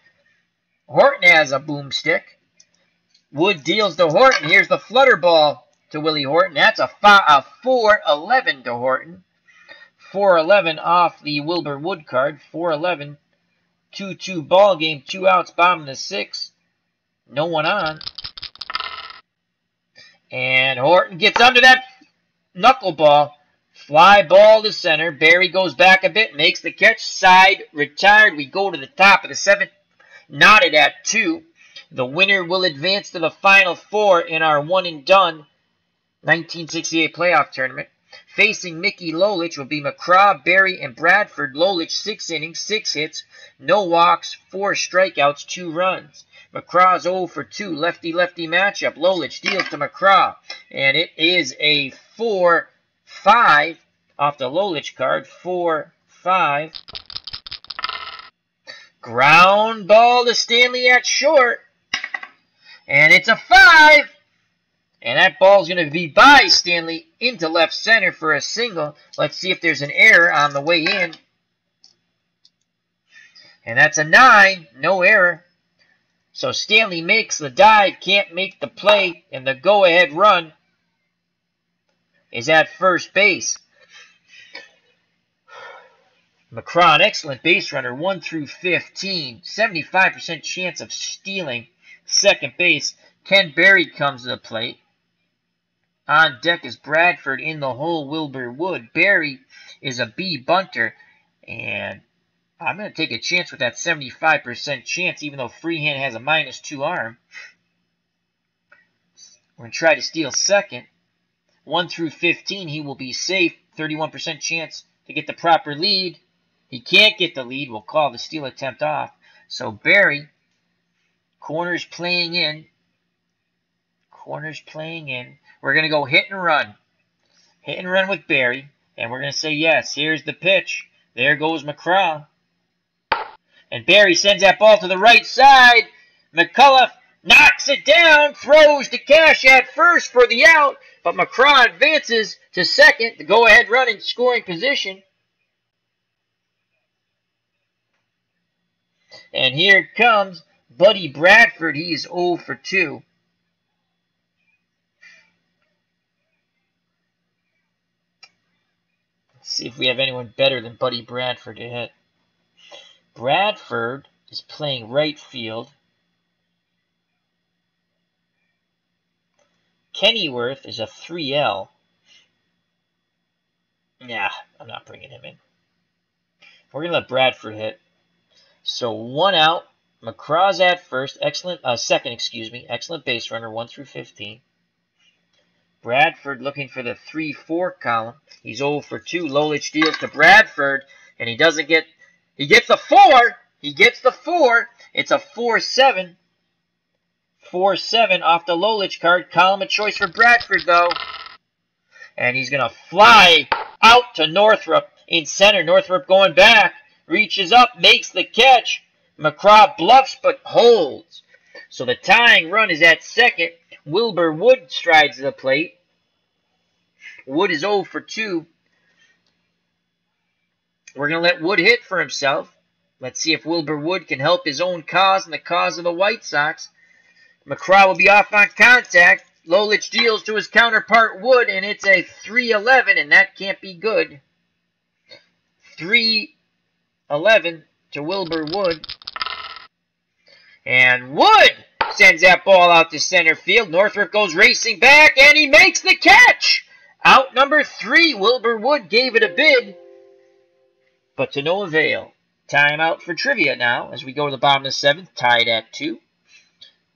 Horton has a boomstick. Wood deals to Horton. Here's the flutter ball to Willie Horton. That's a 4-11 to Horton. 4-11 off the Wilbur Wood card. 4-11. 2-2 ball game. 2 outs, bottom of the 6th. No one on. And Horton gets under that knuckleball. Fly ball to center. Barry goes back a bit, makes the catch. Side retired. We go to the top of the 7th. Knotted at 2. The winner will advance to the Final Four in our one-and-done 1968 playoff tournament. Facing Mickey Lolich will be McCraw, Barry, and Bradford. Lolich, 6 innings, 6 hits, no walks, 4 strikeouts, 2 runs. McCraw's 0 for 2, lefty-lefty matchup. Lolich deals to McCraw, and it is a 4-5 off the Lolich card. 4-5. Ground ball to Stanley at short. And it's a 5. And that ball's going to be by Stanley into left center for a single. Let's see if there's an error on the way in. And that's a 9. No error. So Stanley makes the dive, can't make the play, and the go-ahead run is at first base. McCraw, an excellent base runner, 1 through 15. 75% chance of stealing second base. Ken Berry comes to the plate. On deck is Bradford, in the hole Wilbur Wood. Berry is a B bunter, and I'm going to take a chance with that 75% chance, even though Freehand has a -2 arm. We're going to try to steal second. 1 through 15, he will be safe. 31% chance to get the proper lead. He can't get the lead. We'll call the steal attempt off. So Berry, corners playing in. Corners playing in. We're going to go hit and run. Hit and run with Berry. And we're going to say yes. Here's the pitch. There goes McCraw. And Berry sends that ball to the right side. McCullough knocks it down. Throws to Cash at first for the out. But McCraw advances to second. The go-ahead run in scoring position. And here comes Buddy Bradford. He is 0 for 2. Let's see if we have anyone better than Buddy Bradford to hit. Bradford is playing right field. Kennyworth is a 3L. Nah, I'm not bringing him in. We're going to let Bradford hit. So 1 out. McCraw's at first. Second, excuse me. Excellent base runner, 1 through 15. Bradford looking for the 3-4 column. He's 0 for 2. Lolich deals to Bradford, and he doesn't get... He gets the 4. He gets the 4. It's a 4-7. 4-7 off the Lolich card. Column of choice for Bradford, though. And he's going to fly out to Northrup in center. Northrup going back. Reaches up, makes the catch. McCraw bluffs but holds. So the tying run is at second. Wilbur Wood strides to the plate. Wood is 0 for 2. We're going to let Wood hit for himself. Let's see if Wilbur Wood can help his own cause and the cause of the White Sox. McCraw will be off on contact. Lolich deals to his counterpart Wood, and it's a 3-11, and that can't be good. 3-11 to Wilbur Wood. And Wood sends that ball out to center field. Northrup goes racing back, and he makes the catch. Out number 3, Wilbur Wood gave it a bid, but to no avail. Time out for trivia now as we go to the bottom of the 7th, tied at 2.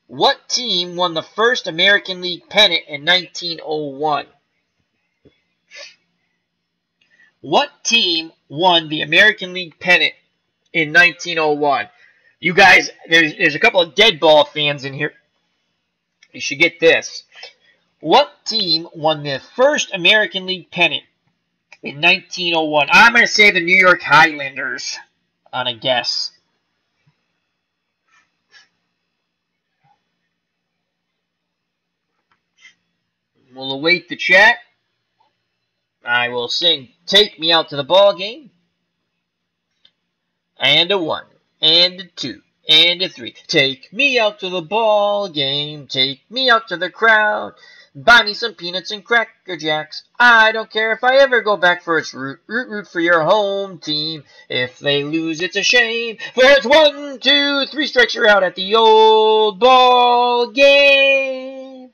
What team won the first American League pennant in 1901? What team won the American League pennant in 1901? You guys, there's a couple of dead ball fans in here. You should get this. What team won the first American League pennant in 1901? I'm going to say the New York Highlanders on a guess. We'll await the chat. I will sing Take Me Out to the Ball Game. And a 1, and a 2, and a 3. Take me out to the ball game. Take me out to the crowd. Buy me some peanuts and Cracker Jacks. I don't care if I ever go back for its root. Root for your home team. If they lose, it's a shame. For it's 1, 2, 3 strikes, you're out at the old ball game.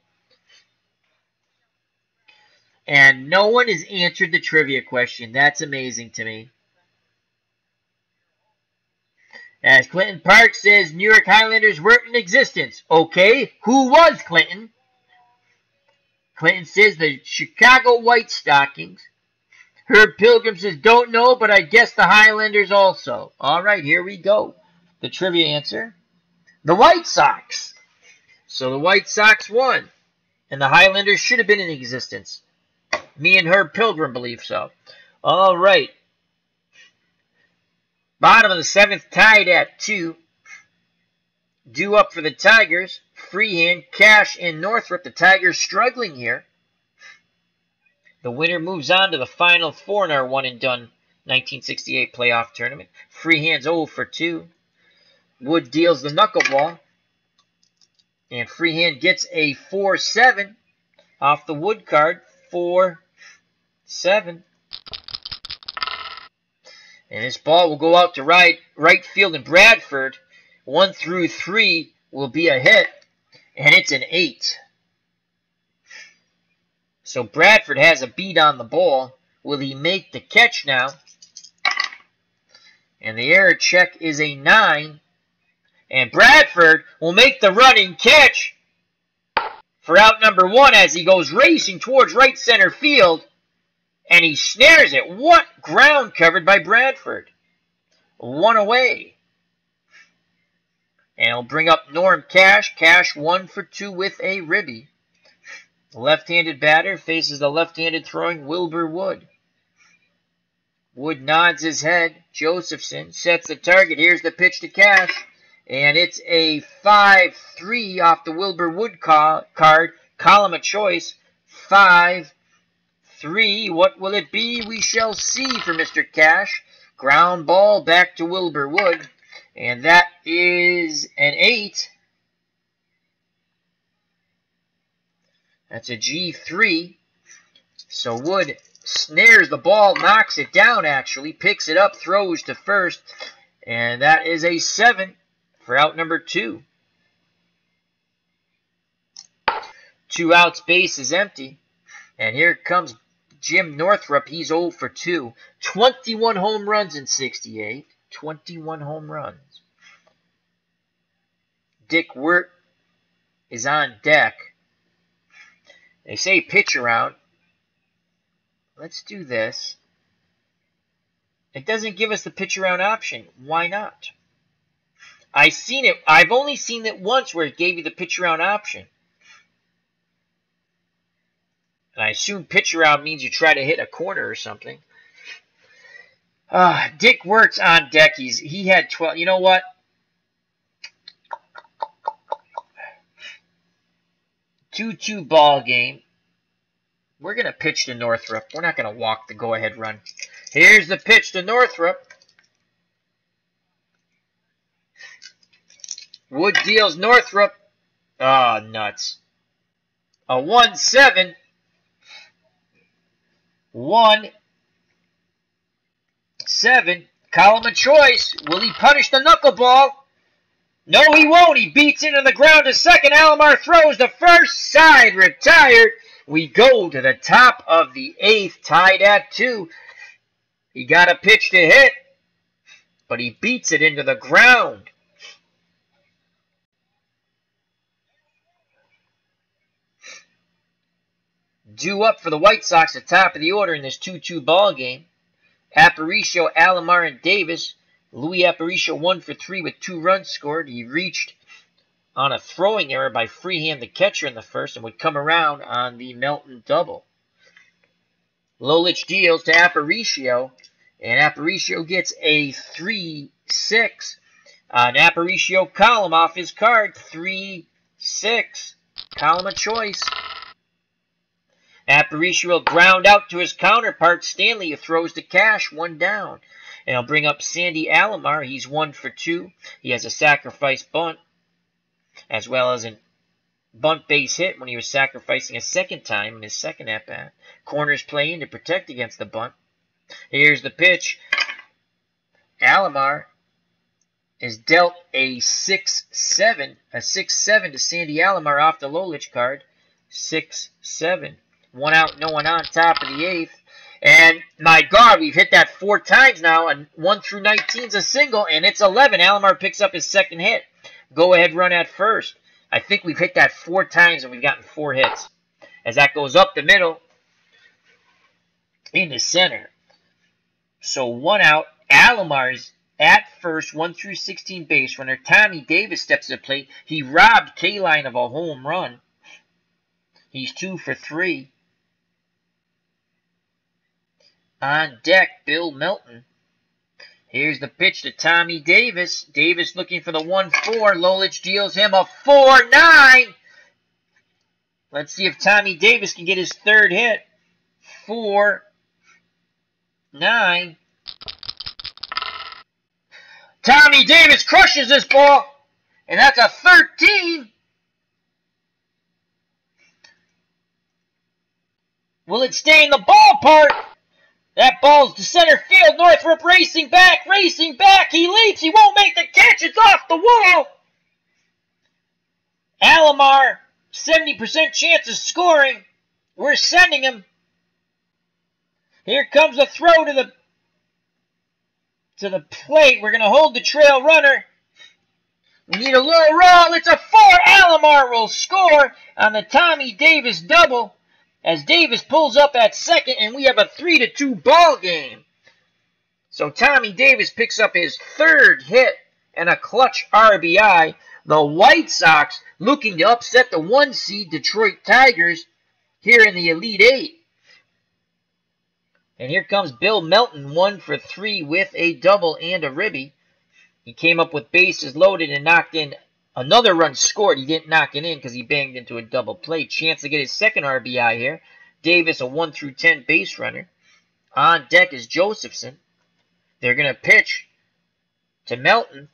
And no one has answered the trivia question. That's amazing to me. As Clinton Park says, New York Highlanders weren't in existence. Okay, who was Clinton? Clinton says the Chicago White Stockings. Herb Pilgrim says, don't know, but I guess the Highlanders also. All right, here we go. The trivia answer. The White Sox. So the White Sox won. And the Highlanders should have been in existence. Me and Herb Pilgrim believe so. All right. Bottom of the 7th, tied at 2. Due up for the Tigers. Freehand, Cash, and Northrop. The Tigers struggling here. The winner moves on to the Final Four in our one-and-done 1968 playoff tournament. Freehand's 0 for 2. Wood deals the knuckleball. And Freehand gets a 4-7 off the Wood card. 4-7. And this ball will go out to right field, and Bradford, 1 through 3, will be a hit, and it's an 8. So Bradford has a beat on the ball. Will he make the catch now? And the error check is a 9. And Bradford will make the running catch for out number 1 as he goes racing towards right center field. And he snares it. What ground covered by Bradford? 1 away. And he'll bring up Norm Cash. Cash 1 for 2 with a ribby. Left-handed batter faces the left-handed throwing Wilbur Wood. Wood nods his head. Josephson sets the target. Here's the pitch to Cash. And it's a 5-3 off the Wilbur Wood card. Column of choice. 5-3. What will it be? We shall see for Mr. Cash. Ground ball back to Wilbur Wood. And that is an 8. That's a G3. So Wood snares the ball, knocks it down actually, picks it up, throws to first. And that is a 7 for out number 2. 2 outs, base is empty. And here comes Jim Northrop. He's 0 for 2. 21 home runs in 68. 21 home runs. Dick Wirt is on deck. They say pitch around. Let's do this. It doesn't give us the pitch around option. Why not? I've only seen it once where it gave you the pitch around option. And I assume pitch around means you try to hit a corner or something. Dick Wirt's on deck. He had 12. You know what? Two ball game. We're going to pitch to Northrop. We're not going to walk the go-ahead run. Here's the pitch to Northrop. Wood deals Northrop. Ah, nuts. A 1-7. 1-7. Column of choice. Will he punish the knuckleball? No, he won't. He beats into the ground to second. Alomar throws the first side. Retired. We go to the top of the 8th, tied at 2. He got a pitch to hit, but he beats it into the ground. Due up for the White Sox at top of the order in this 2-2 ball game. Aparicio, Alomar, and Davis. Louis Aparicio 1 for 3 with 2 runs scored. He reached on a throwing error by Freehand, the catcher, in the first, and would come around on the Melton double. Lolich deals to Aparicio, and Aparicio gets a 3-6. An Aparicio column off his card, 3-6. Column of choice. Aparicio will ground out to his counterpart, Stanley, who throws to Cash, 1 down. And I'll bring up Sandy Alomar. He's 1 for 2. He has a sacrifice bunt, as well as a bunt base hit when he was sacrificing a second time in his second at-bat. Corners play in to protect against the bunt. Here's the pitch. Alomar is dealt a 6-7. A 6-7 to Sandy Alomar off the Lolich card. 6-7. 1 out, no one on, top of the 8th. And, my God, we've hit that 4 times now. And 1 through 19 is a single, and it's 11. Alomar picks up his second hit. Go-ahead run at first. I think we've hit that 4 times, and we've gotten 4 hits. As that goes up the middle, into center. So 1 out. Alomar's at first, 1 through 16 base runner. Tommy Davis steps to the plate. He robbed K-Line of a home run. He's 2 for 3. On deck, Bill Melton. Here's the pitch to Tommy Davis. Davis looking for the 1-4. Lolich deals him a 4-9. Let's see if Tommy Davis can get his 3rd hit. 4-9. Tommy Davis crushes this ball. And that's a 13. Will it stay in the ballpark? That ball's to center field. Northrup racing back. He leaps. He won't make the catch. It's off the wall. Alomar, 70% chance of scoring. We're sending him. Here comes a throw to the plate. We're going to hold the trail runner. We need a low roll. It's a 4. Alomar will score on the Tommy Davis double, as Davis pulls up at second, and we have a 3-2 ball game. So Tommy Davis picks up his 3rd hit and a clutch RBI. The White Sox looking to upset the 1 seed Detroit Tigers here in the Elite 8. And here comes Bill Melton, 1 for 3 with a double and a ribby. He came up with bases loaded and knocked in another run scored. He didn't knock it in because he banged into a double play. Chance to get his 2nd RBI here. Davis, a 1 through 10 base runner. On deck is Josephson. They're going to pitch to Melton.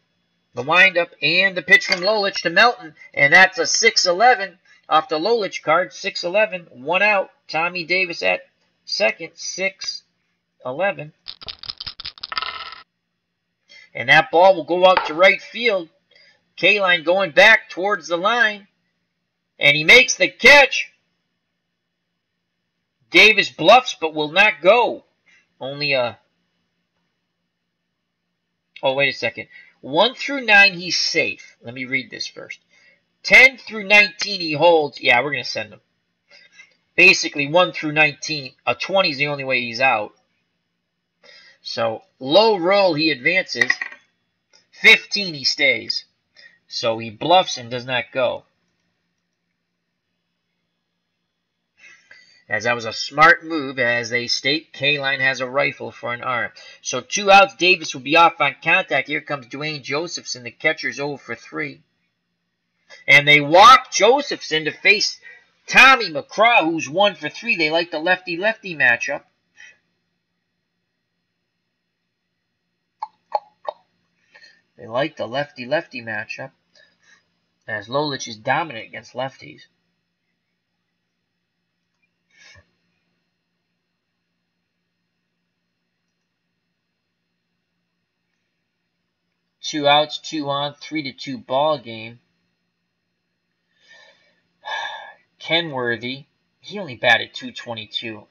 The windup and the pitch from Lolich to Melton. And that's a 6-11 off the Lolich card. 6-11, 1 out. Tommy Davis at second. 6-11. And that ball will go out to right field. K-Line going back towards the line. And he makes the catch. Davis bluffs but will not go. Only a... Oh, wait a second. 1 through 9, he's safe. Let me read this first. 10 through 19, he holds. Yeah, we're going to send him. Basically, 1 through 19. A 20 is the only way he's out. So, low roll, he advances. 15, he stays. So, he bluffs and does not go. As that was a smart move, as they state, K-Line has a rifle for an arm. So 2 outs, Davis will be off on contact. Here comes Dwayne Josephson, the catcher's 0 for 3. And they walk Josephson to face Tommy McCraw, who's 1 for 3. They like the lefty-lefty matchup. They like the lefty-lefty matchup, as Lolich is dominant against lefties. Two outs, 2 on, 3-2 ball game. Kenworthy He only batted .222.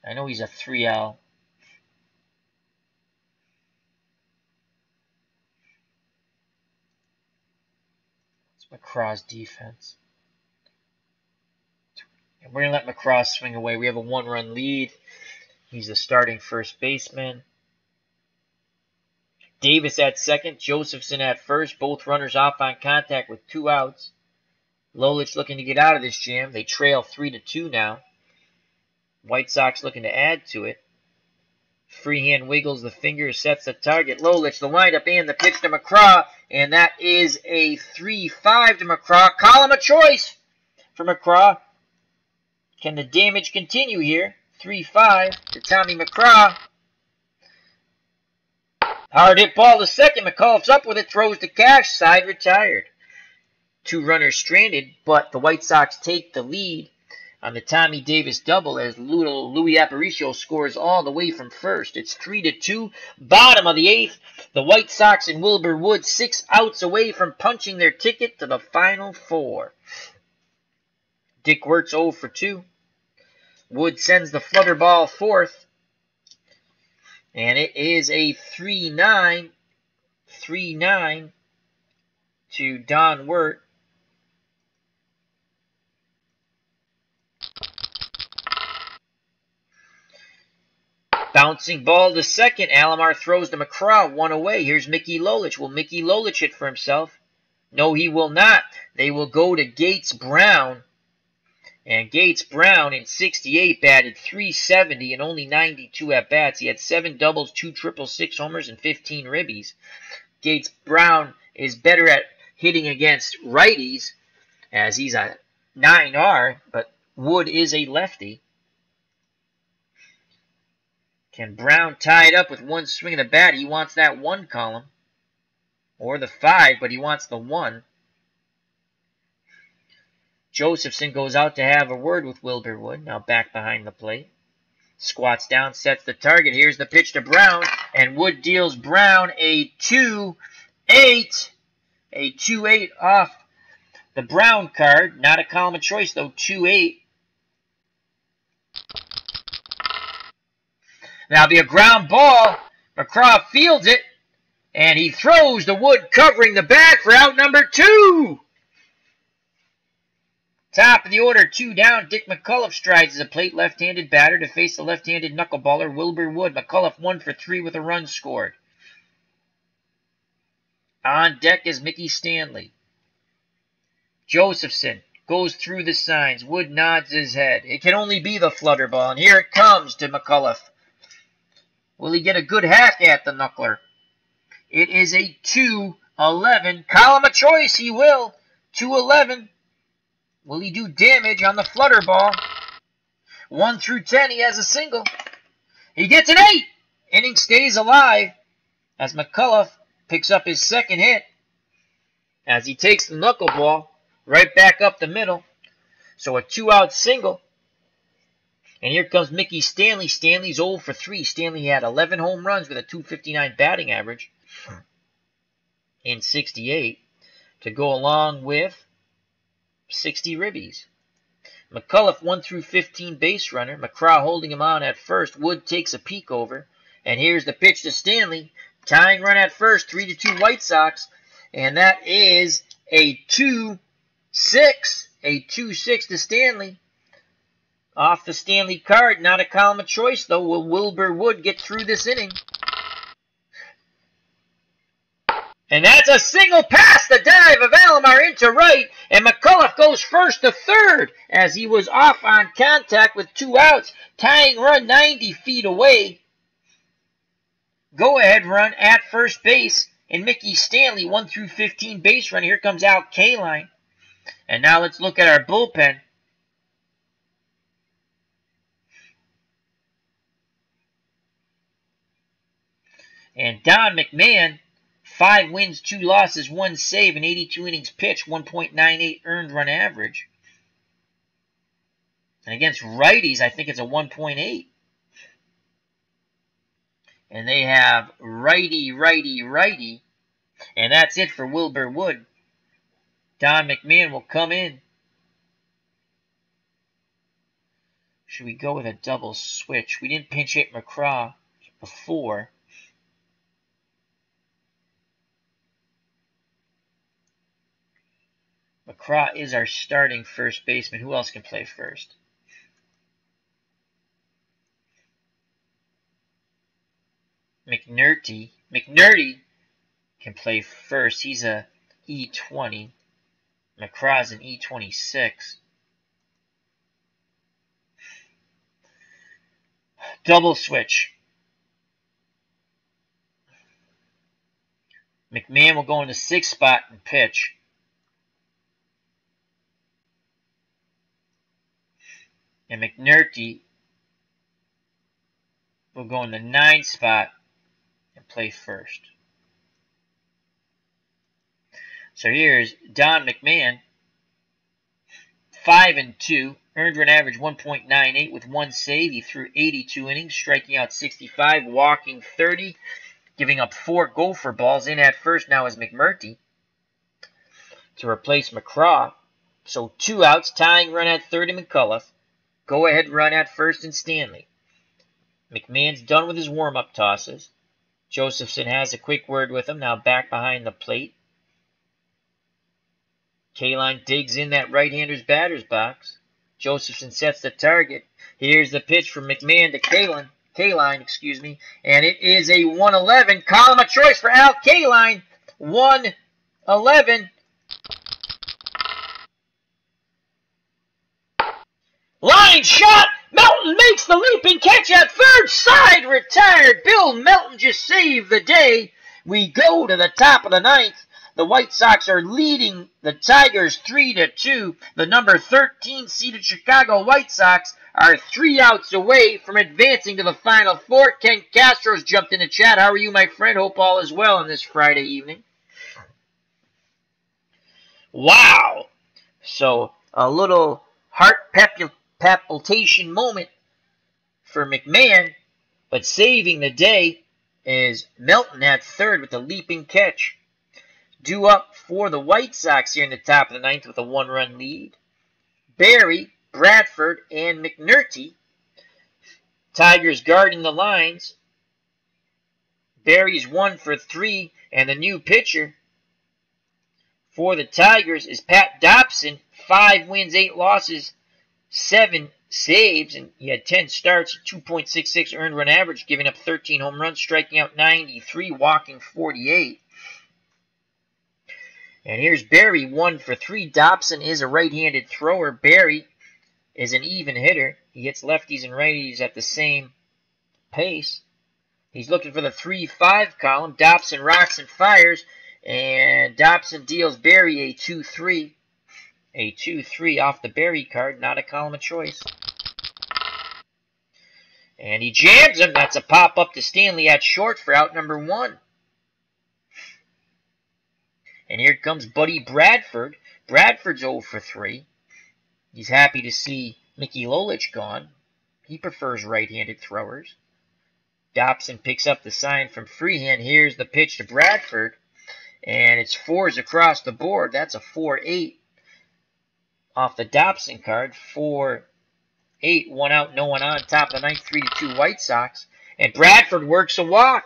I know he's a 3L. It's McCraw's defense. And we're going to let McCraw swing away. We have a 1-run lead. He's the starting first baseman. Davis at second. Josephson at first. Both runners off on contact with 2 outs. Lolich looking to get out of this jam. They trail 3-2 now. White Sox looking to add to it. Freehand wiggles the finger, sets the target. Lolich, the windup and the pitch to McCraw. And that is a 3-5 to McCraw. Column of choice for McCraw. Can the damage continue here? 3-5 to Tommy McCraw. Hard hit ball to second. McCullough's up with it. Throws to Cash. Side retired. 2 runners stranded, but the White Sox take the lead on the Tommy Davis double as Louis Aparicio scores all the way from first. It's 3-2. Bottom of the 8th. The White Sox and Wilbur Wood 6 outs away from punching their ticket to the Final Four. Dick Wertz 0 for 2. Wood sends the flutter ball fourth. And it is a 3-9 to Don Wirt. Bouncing ball to second. Alomar throws to McCraw. 1 away. Here's Mickey Lolich. Will Mickey Lolich hit for himself? No, he will not. They will go to Gates Brown. And Gates Brown in 68 batted .370 and only 92 at-bats. He had 7 doubles, 2 triples, 6 homers, and 15 ribbies. Gates Brown is better at hitting against righties as he's a 9R, but Wood is a lefty. Can Brown tie it up with 1 swing of the bat? He wants that 1 column. Or the 5, but he wants the 1. Josephson goes out to have a word with Wilbur Wood, now back behind the plate. Squats down, sets the target. Here's the pitch to Brown, and Wood deals Brown a 2-8. A 2-8 off the Brown card. Not a column of choice, though. 2-8. Now be a ground ball. McCraw fields it, and he throws the Wood covering the bag for out number 2. Top of the order, 2 down. Dick McCullough strides as a plate left-handed batter to face the left-handed knuckleballer Wilbur Wood. McCullough 1 for 3 with a run scored. On deck is Mickey Stanley. Josephson goes through the signs. Wood nods his head. It can only be the flutter ball, and here it comes to McCullough. Will he get a good hack at the knuckler? It is a 2-11. Column of choice, he will. 2-11. Will he do damage on the flutter ball? 1 through 10, he has a single. He gets an 8. Inning stays alive as McCullough picks up his second hit as he takes the knuckleball right back up the middle. So a 2-out single. And here comes Mickey Stanley. Stanley's 0 for 3. Stanley had 11 home runs with a .259 batting average in 68 to go along with 60 ribbies. McCullough 1 through 15 base runner. McCraw holding him on at first. Wood takes a peek over. And here's the pitch to Stanley. Tying run at first. 3-2 White Sox. And that is a 2-6. A 2-6 to Stanley. Off the Stanley card. Not a column of choice, though. Will Wilbur Wood get through this inning? And that's a single past the dive of Alomar into right. And McCullough goes first to third as he was off on contact with 2 outs. Tying run 90 feet away. Go-ahead run at first base. And Mickey Stanley, 1 through 15 base run. Here comes Al Kaline. And now let's look at our bullpen. And Don McMahon, 5 wins, 2 losses, 1 save, and 82 innings pitched, 1.98 earned run average. And against righties, I think it's a 1.8. And they have righty, righty, righty. And that's it for Wilbur Wood. Don McMahon will come in. Should we go with a double switch? We didn't pinch hit McCraw before. McCraw is our starting first baseman. Who else can play first? McNulty can play first. He's a E20. McCraw's an E26. Double switch. McMahon will go in the 6th spot and pitch. And McNulty will go in the 9th spot and play first. So here's Don McMahon, 5-2, earned run average 1.98 with 1 save. He threw 82 innings, striking out 65, walking 30, giving up 4 gopher balls. In at first now is McMurty to replace McCraw. So 2 outs, tying run at third and McCullough. Go ahead run at first and Stanley. McMahon's done with his warm-up tosses. Josephson has a quick word with him, now back behind the plate. Kaline digs in that right-hander's batter's box. Josephson sets the target. Here's the pitch from McMahon to Kaline, and it is a 1-11. Column of choice for Al Kaline. 1-11. Line shot. Melton makes the leaping catch at third. Side retired. Bill Melton just saved the day. We go to the top of the 9th. The White Sox are leading the Tigers 3-2. The number 13 seeded Chicago White Sox are 3 outs away from advancing to the Final Four. Ken Castro's jumped in the chat. How are you, my friend? Hope all is well on this Friday evening. Wow. So a little heart palpitation moment for McMahon, but saving the day is Melton at third with the leaping catch. Due up for the White Sox here in the top of the 9th with a 1-run lead. Barry, Bradford, and McNulty. Tigers guarding the lines. Barry's 1 for 3, and the new pitcher for the Tigers is Pat Dobson. 5 wins, 8 losses, 7 saves, and he had 10 starts, 2.66 earned run average, giving up 13 home runs, striking out 93, walking 48. And here's Barry, 1 for 3. Dobson is a right-handed thrower. Barry is an even hitter. He hits lefties and righties at the same pace. He's looking for the 3-5 column. Dobson rocks and fires, and Dobson deals Barry a 2-3. A 2-3 off the Barry card, not a column of choice. And he jams him. That's a pop-up to Stanley at short for out number 1. And here comes Buddy Bradford. Bradford's 0 for 3. He's happy to see Mickey Lolich gone. He prefers right-handed throwers. Dobson picks up the sign from Freehand. Here's the pitch to Bradford. And it's 4s across the board. That's a 4-8 off the Dobson card. 4-8, 1 out, no one on. Top of the 9th, 3-2 White Sox. And Bradford works a walk.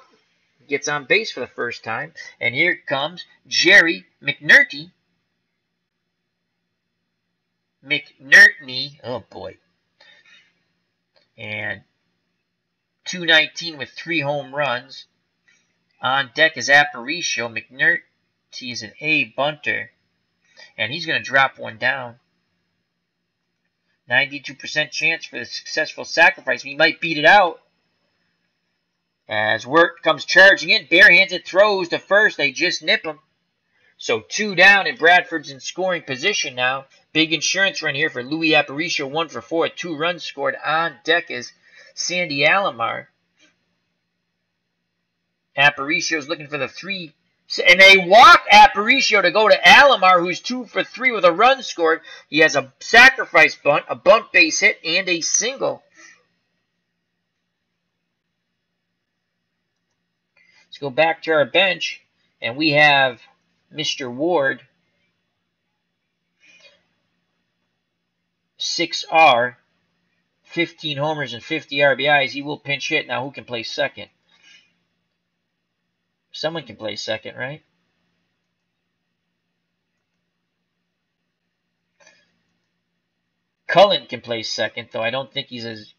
Gets on base for the first time. And here comes Jerry McNulty. Oh boy. And 219 with 3 home runs. On deck is Aparicio. McNulty is an A bunter. And he's going to drop one down. 92% chance for the successful sacrifice. He might beat it out. As Wirt comes charging in, barehanded throws to first. They just nip him. So 2 down, and Bradford's in scoring position now. Big insurance run here for Louis Aparicio, 1 for 4. 2 runs scored. On deck is Sandy Alomar. Aparicio's looking for the 3. And they walk Aparicio to go to Alomar, who's 2 for 3 with a run scored. He has a sacrifice bunt, a bunt base hit, and a single. Let's go back to our bench, and we have Mr. Ward, 6R, 15 homers and 50 RBIs. He will pinch hit. Now, who can play second? Someone can play second, right? Cullen can play second, though I don't think he's as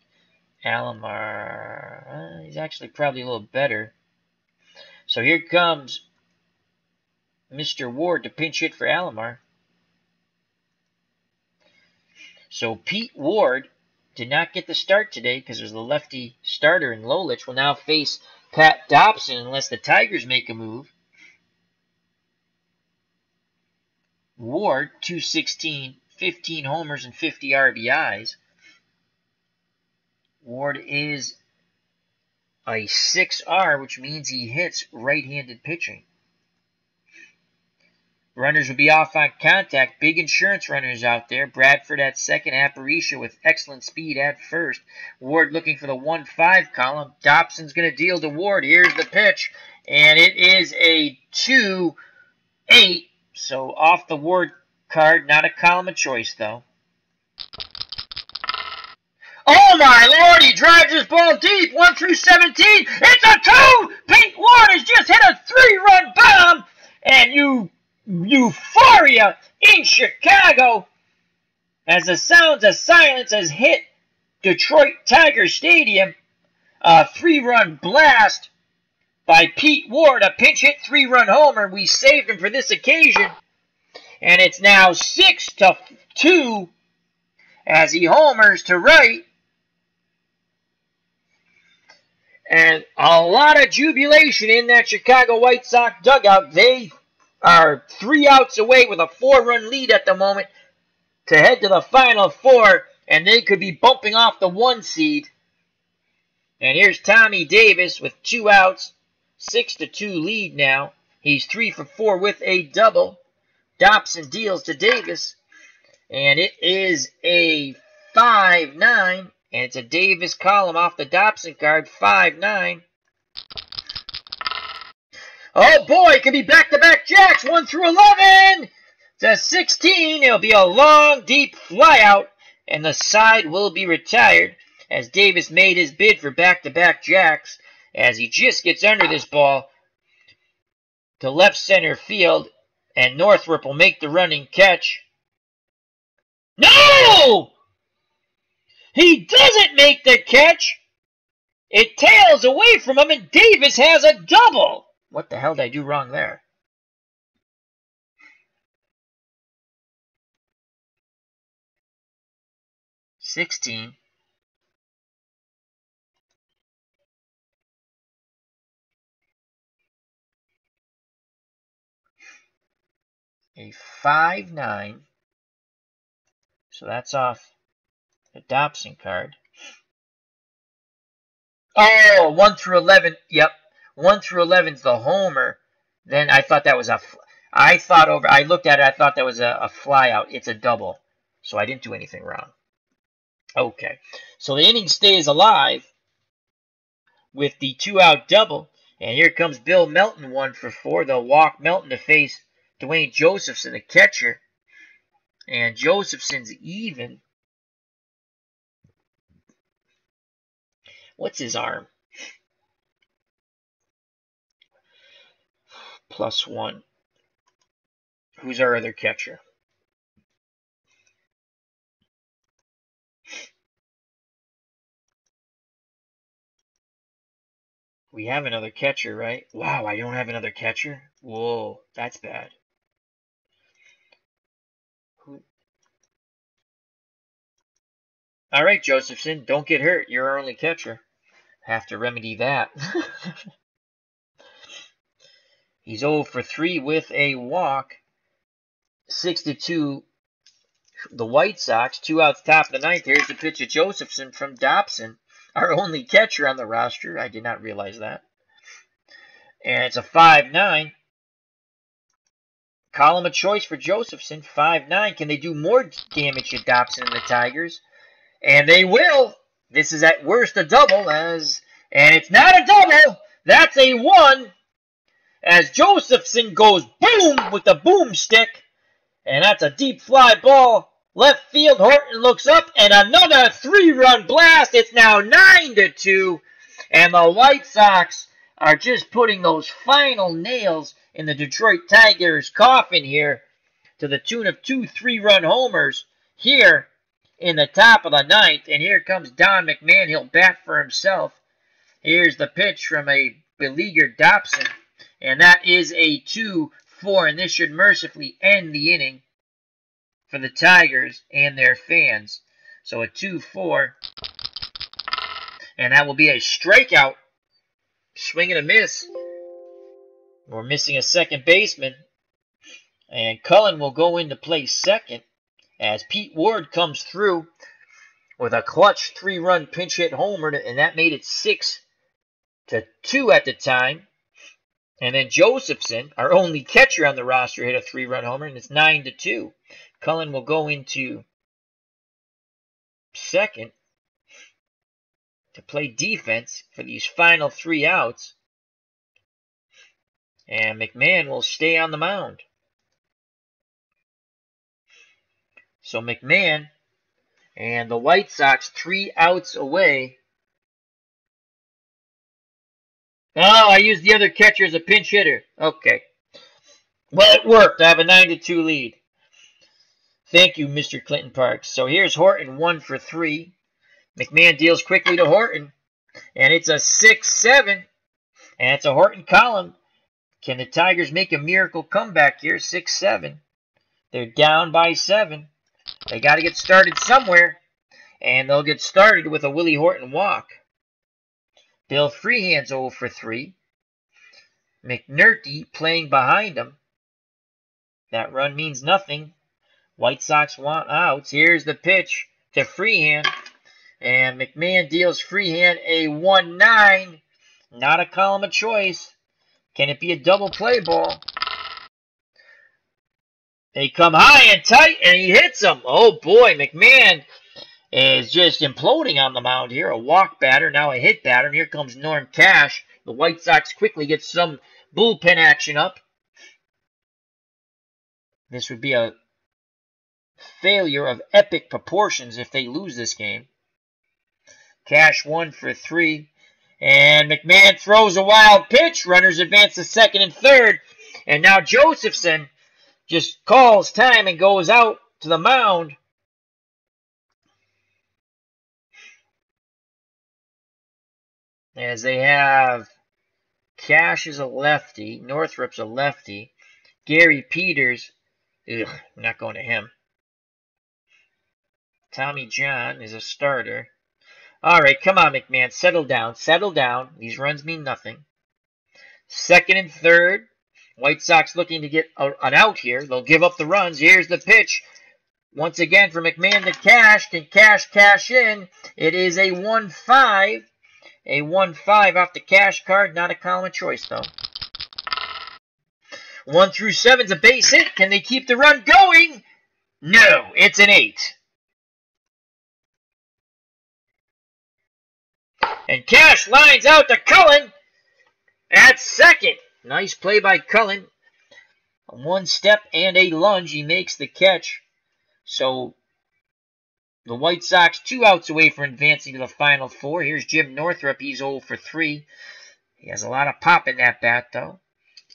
Alomar. He's actually probably a little better. So here comes Mr. Ward to pinch hit for Alomar. So Pete Ward did not get the start today because there's a lefty starter, and Lolich will now face Pat Dobson unless the Tigers make a move. Ward, 216, 15 homers and 50 RBIs. Ward is a 6R, which means he hits right-handed pitching. Runners will be off on contact. Big insurance runners out there. Bradford at second. Aparicio with excellent speed at first. Ward looking for the 1-5 column. Dobson's going to deal to Ward. Here's the pitch. And it is a 2-8. So off the Ward card. Not a column of choice, though. Oh, my Lord. He drives his ball deep. 1 through 17. It's a 2. Pete Ward has just hit a 3-run bomb. And euphoria in Chicago as the sounds of silence has hit Detroit Tiger Stadium. A 3-run blast by Pete Ward, a pinch hit 3-run homer. We saved him for this occasion, and it's now 6-2 as he homers to right. And a lot of jubilation in that Chicago White Sox dugout. They are 3 outs away with a 4-run lead at the moment to head to the Final Four, and they could be bumping off the 1 seed. And here's Tommy Davis with 2 outs, 6-2 lead now. He's 3 for 4 with a double. Dobson deals to Davis, and it is a 5-9, and it's a Davis column off the Dobson card, 5-9. Oh boy, it could be back-to-back jacks, 1 through 11. It's a 16. It'll be a long, deep flyout, and the side will be retired as Davis made his bid for back-to-back jacks as he just gets under this ball to left center field, and Northrup will make the running catch. No! He doesn't make the catch. It tails away from him, and Davis has a double. What the hell did I do wrong there? $16. A 5-9. So that's off the Dobson card. Oh, 1 through 11. Yep. 1 through 11 is the homer. Then I thought that was I looked at it, I thought that was a fly out. It's a double. So I didn't do anything wrong. Okay. So the inning stays alive with the 2-out double. And here comes Bill Melton, 1 for 4. They'll walk Melton to face Dwayne Josephson, the catcher. And Josephson's even. What's his arm? +1. Who's our other catcher? We have another catcher, right? Wow, I don't have another catcher? Whoa, that's bad. All right, Josephson, don't get hurt. You're our only catcher. Have to remedy that. He's 0 for 3 with a walk. 6-2, the White Sox. 2 outs, top of the 9th. Here's the pitch of Josephson from Dobson, our only catcher on the roster. I did not realize that. And it's a 5-9. Column of choice for Josephson, 5-9. Can they do more damage to Dobson and the Tigers? And they will. This is at worst a double, and it's not a double. That's a 1. As Josephson goes boom with the boomstick. And that's a deep fly ball Left field, Horton looks up, and another 3-run blast. It's now 9-2, and the White Sox are just putting those final nails in the Detroit Tigers' coffin here to the tune of 2 3-run homers here in the top of the ninth. And here comes Don McMahon. He'll bat for himself. Here's the pitch from a beleaguered Dobson, and that is a 2-4, and this should mercifully end the inning for the Tigers and their fans. So a 2-4, and that will be a strikeout. Swing and a miss. We're missing a second baseman, and Cullen will go into play second as Pete Ward comes through with a clutch 3-run pinch hit homer, and that made it 6-2 at the time. And then Josephson, our only catcher on the roster, hit a 3-run homer, and it's 9-2. Cullen will go into second to play defense for these final 3 outs. And McMahon will stay on the mound. So McMahon and the White Sox 3 outs away. Oh, I used the other catcher as a pinch hitter. Okay. Well, it worked. I have a 9-2 lead. Thank you, Mr. Clinton Parks. So here's Horton, 1 for 3. McMahon deals quickly to Horton, and it's a 6-7, and it's a Horton column. Can the Tigers make a miracle comeback here? 6-7. They're down by 7. They got to get started somewhere, and they'll get started with a Willie Horton walk. Bill Freehand's 0 for 3. McNulty playing behind him. That run means nothing. White Sox want outs. Here's the pitch to Freehand. And McMahon deals Freehand a 1-9. Not a column of choice. Can it be a double play ball? They come high and tight, and he hits them. Oh, boy, McMahon is just imploding on the mound here. A walk batter, now a hit batter. And here comes Norm Cash. The White Sox quickly get some bullpen action up. This would be a failure of epic proportions if they lose this game. Cash 1 for 3. And McMahon throws a wild pitch. Runners advance to second and third. And now Josephson just calls time and goes out to the mound. As they have Cash is a lefty. Northrup's a lefty. Gary Peters, I'm not going to him. Tommy John is a starter. All right, come on, McMahon. Settle down. Settle down. These runs mean nothing. Second and third. White Sox looking to get an out here. They'll give up the runs. Here's the pitch. Once again for McMahon to Cash. Can Cash cash in? It is a 1-5. A 1-5 off the Cash card. Not a column of choice, though. 1 through 7's a base hit. Can they keep the run going? No, it's an 8. And Cash lines out to Cullen at second. Nice play by Cullen. A 1-step and a lunge. He makes the catch. So the White Sox 2 outs away from advancing to the Final Four. Here's Jim Northrup. He's 0 for 3. He has a lot of pop in that bat, though.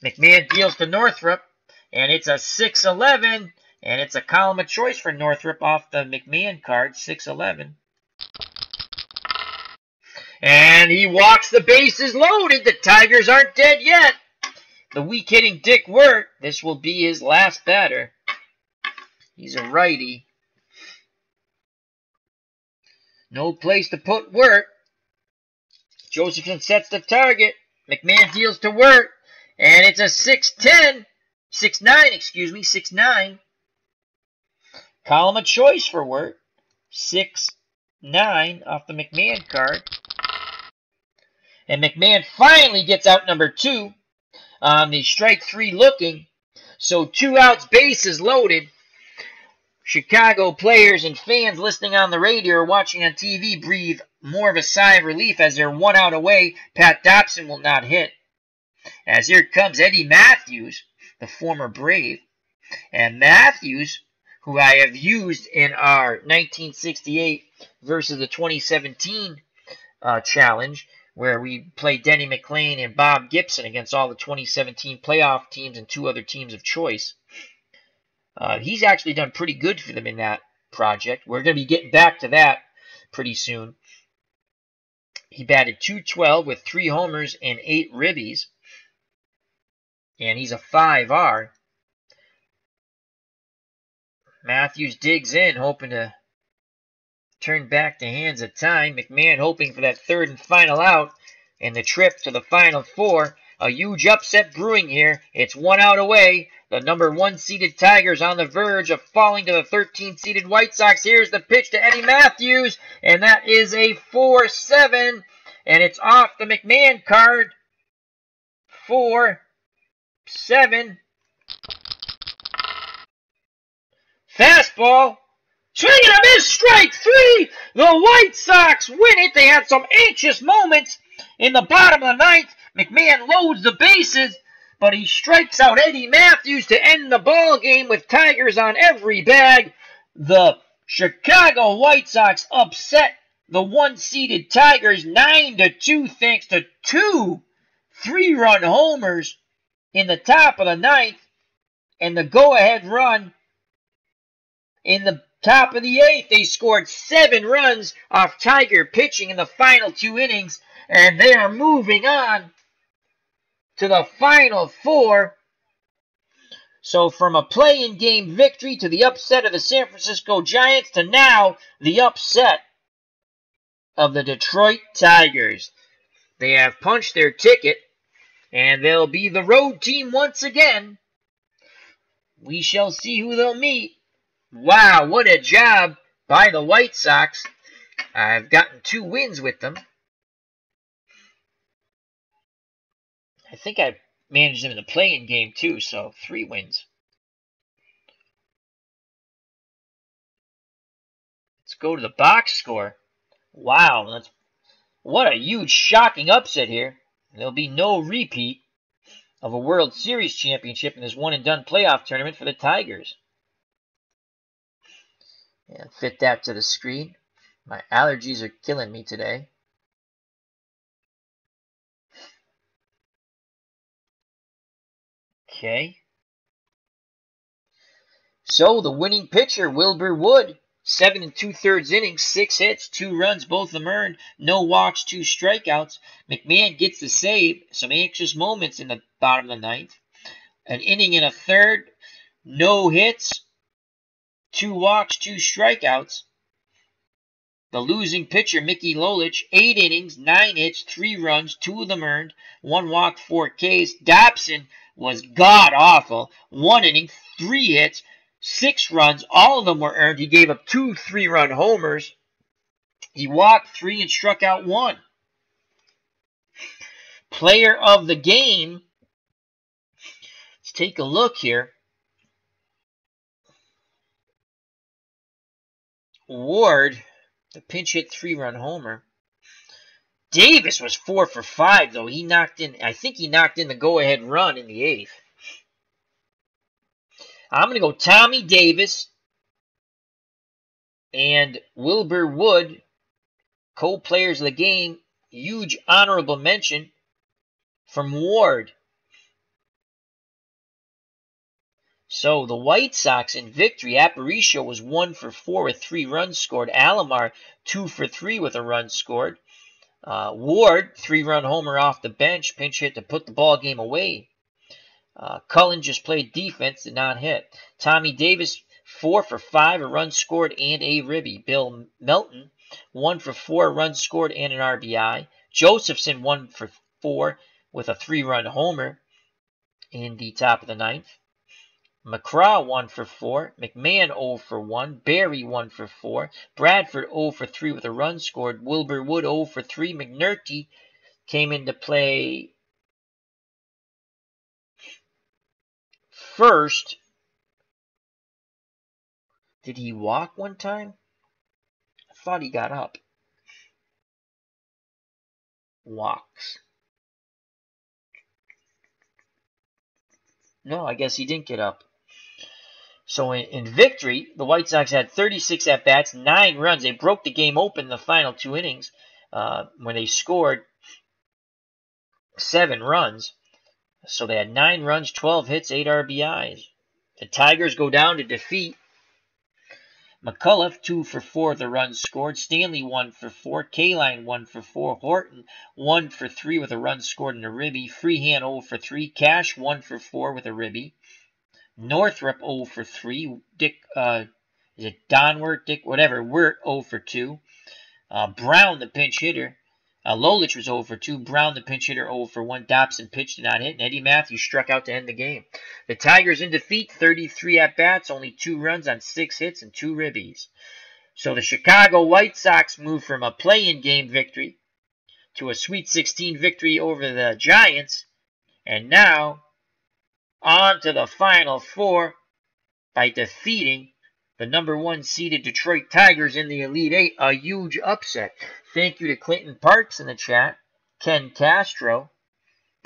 McMahon deals to Northrup, and it's a 6-11, and it's a column of choice for Northrup off the McMahon card, 6-11. And he walks the bases loaded. The Tigers aren't dead yet. The weak-hitting Dick Wirt, this will be his last batter. He's a righty. No place to put Wirt. Josephson sets the target. McMahon deals to Wirt. And it's a 6-10. 6-9, excuse me. 6-9. Column of choice for Wirt. 6-9 off the McMahon card. And McMahon finally gets out number 2 on the strike 3 looking. So 2 outs, bases loaded. Chicago players and fans listening on the radio or watching on TV breathe more of a sigh of relief as they're 1 out away. Pat Dobson will not hit. As here comes Eddie Matthews, the former Brave. And Matthews who I have used in our 1968 versus the 2017 challenge, where we played Denny McLean and Bob Gibson against all the 2017 playoff teams and 2 other teams of choice. He's actually done pretty good for them in that project. We're going to be getting back to that pretty soon. He batted .212 with 3 homers and 8 ribbies. And he's a 5R. Matthews digs in, hoping to turn back the hands of time. McMahon hoping for that 3rd and final out. And the trip to the Final Four. A huge upset brewing here. It's 1 out away. The number 1 seeded Tigers on the verge of falling to the 13 seeded White Sox. Here's the pitch to Eddie Matthews. And that is a 4-7. And it's off the McMahon card. 4-7. Fastball. Swing and a miss. Strike 3. The White Sox win it. They had some anxious moments in the bottom of the 9th. McMahon loads the bases, but he strikes out Eddie Matthews to end the ball game with Tigers on every bag. The Chicago White Sox upset the 1-seeded Tigers 9-2 thanks to 2 3-run homers in the top of the 9th and the go-ahead run in the top of the 8th. They scored 7 runs off Tiger pitching in the final 2 innings, and they are moving on to the Final Four. So from a play-in game victory to the upset of the San Francisco Giants to now the upset of the Detroit Tigers. They have punched their ticket, and they'll be the road team once again. We shall see who they'll meet. Wow, what a job by the White Sox. I've gotten 2 wins with them. I think I managed them in the play-in game too, so 3 wins. Let's go to the box score. Wow, what a huge, shocking upset here. There'll be no repeat of a World Series championship in this one-and-done playoff tournament for the Tigers. And fit that to the screen. My allergies are killing me today. Okay. So the winning pitcher, Wilbur Wood, 7 2/3 innings, 6 hits, 2 runs, both of them earned, no walks, 2 strikeouts. McMahon gets the save, some anxious moments in the bottom of the 9th. An inning and a third, no hits, 2 walks, 2 strikeouts. The losing pitcher, Mickey Lolich, 8 innings, 9 hits, 3 runs, 2 of them earned, 1 walk, 4 Ks. Dobson was god-awful. 1 inning, 3 hits, 6 runs, all of them were earned. He gave up 2 3-run homers. He walked 3 and struck out 1. Player of the game. Let's take a look here. Ward, the pinch hit 3-run homer. Davis was 4 for 5, though. I think he knocked in the go-ahead run in the 8th. I'm going to go Tommy Davis and Wilbur Wood, co-players of the game. Huge honorable mention from Ward. So the White Sox in victory. Aparicio was 1 for 4 with 3 runs scored. Alomar 2 for 3 with a run scored. Ward, 3-run homer off the bench, pinch hit to put the ball game away. Cullen just played defense, did not hit. Tommy Davis, 4 for 5, a run scored and a ribby. Bill Melton, 1 for 4, runs scored and an RBI. Josephson, 1 for 4 with a 3-run homer in the top of the 9th. McCraw 1 for 4, McMahon 0 for 1, Barry 1 for 4, Bradford 0 for 3 with a run scored, Wilbur Wood 0 for 3, McNulty came into play first. Did he walk one time? I thought he got up. Walks. No, I guess he didn't get up. So in victory, the White Sox had 36 at-bats, 9 runs. They broke the game open in the final 2 innings when they scored 7 runs. So they had 9 runs, 12 hits, 8 RBIs. The Tigers go down to defeat. McCullough, 2 for 4 of the runs scored. Stanley, 1 for 4. Kaline, 1 for 4. Horton, 1 for 3 with a run scored and a ribby. Freehan, 0 for 3. Cash, 1 for 4 with a ribby. Northrup, 0 for 3. Dick, is it Donwert? Dick, whatever. Wirt, 0 for 2. Brown, the pinch hitter. Lolich was 0 for 2. Brown, the pinch hitter, 0 for 1. Dobson pitched, did not hit. And Eddie Matthews struck out to end the game. The Tigers in defeat, 33 at-bats, only 2 runs on 6 hits and 2 ribbies. So the Chicago White Sox moved from a play-in game victory to a Sweet 16 victory over the Giants. And now, on to the Final Four by defeating the number 1 seeded Detroit Tigers in the Elite Eight. A huge upset. Thank you to Clinton Parks in the chat, Ken Castro,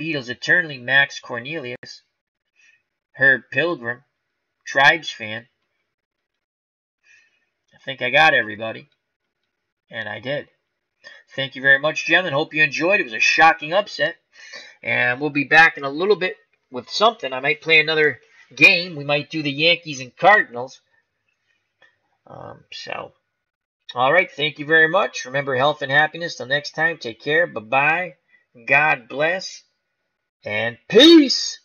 Beatles Eternally, Max Cornelius, Herb Pilgrim, Tribes Fan. I think I got everybody. And I did. Thank you very much, gentlemen. Hope you enjoyed. It was a shocking upset. And we'll be back in a little bit with something. I might play another game. We might do the Yankees and Cardinals. All right. Thank you very much. Remember, health and happiness. Till next time, take care. Bye-bye. God bless. And peace.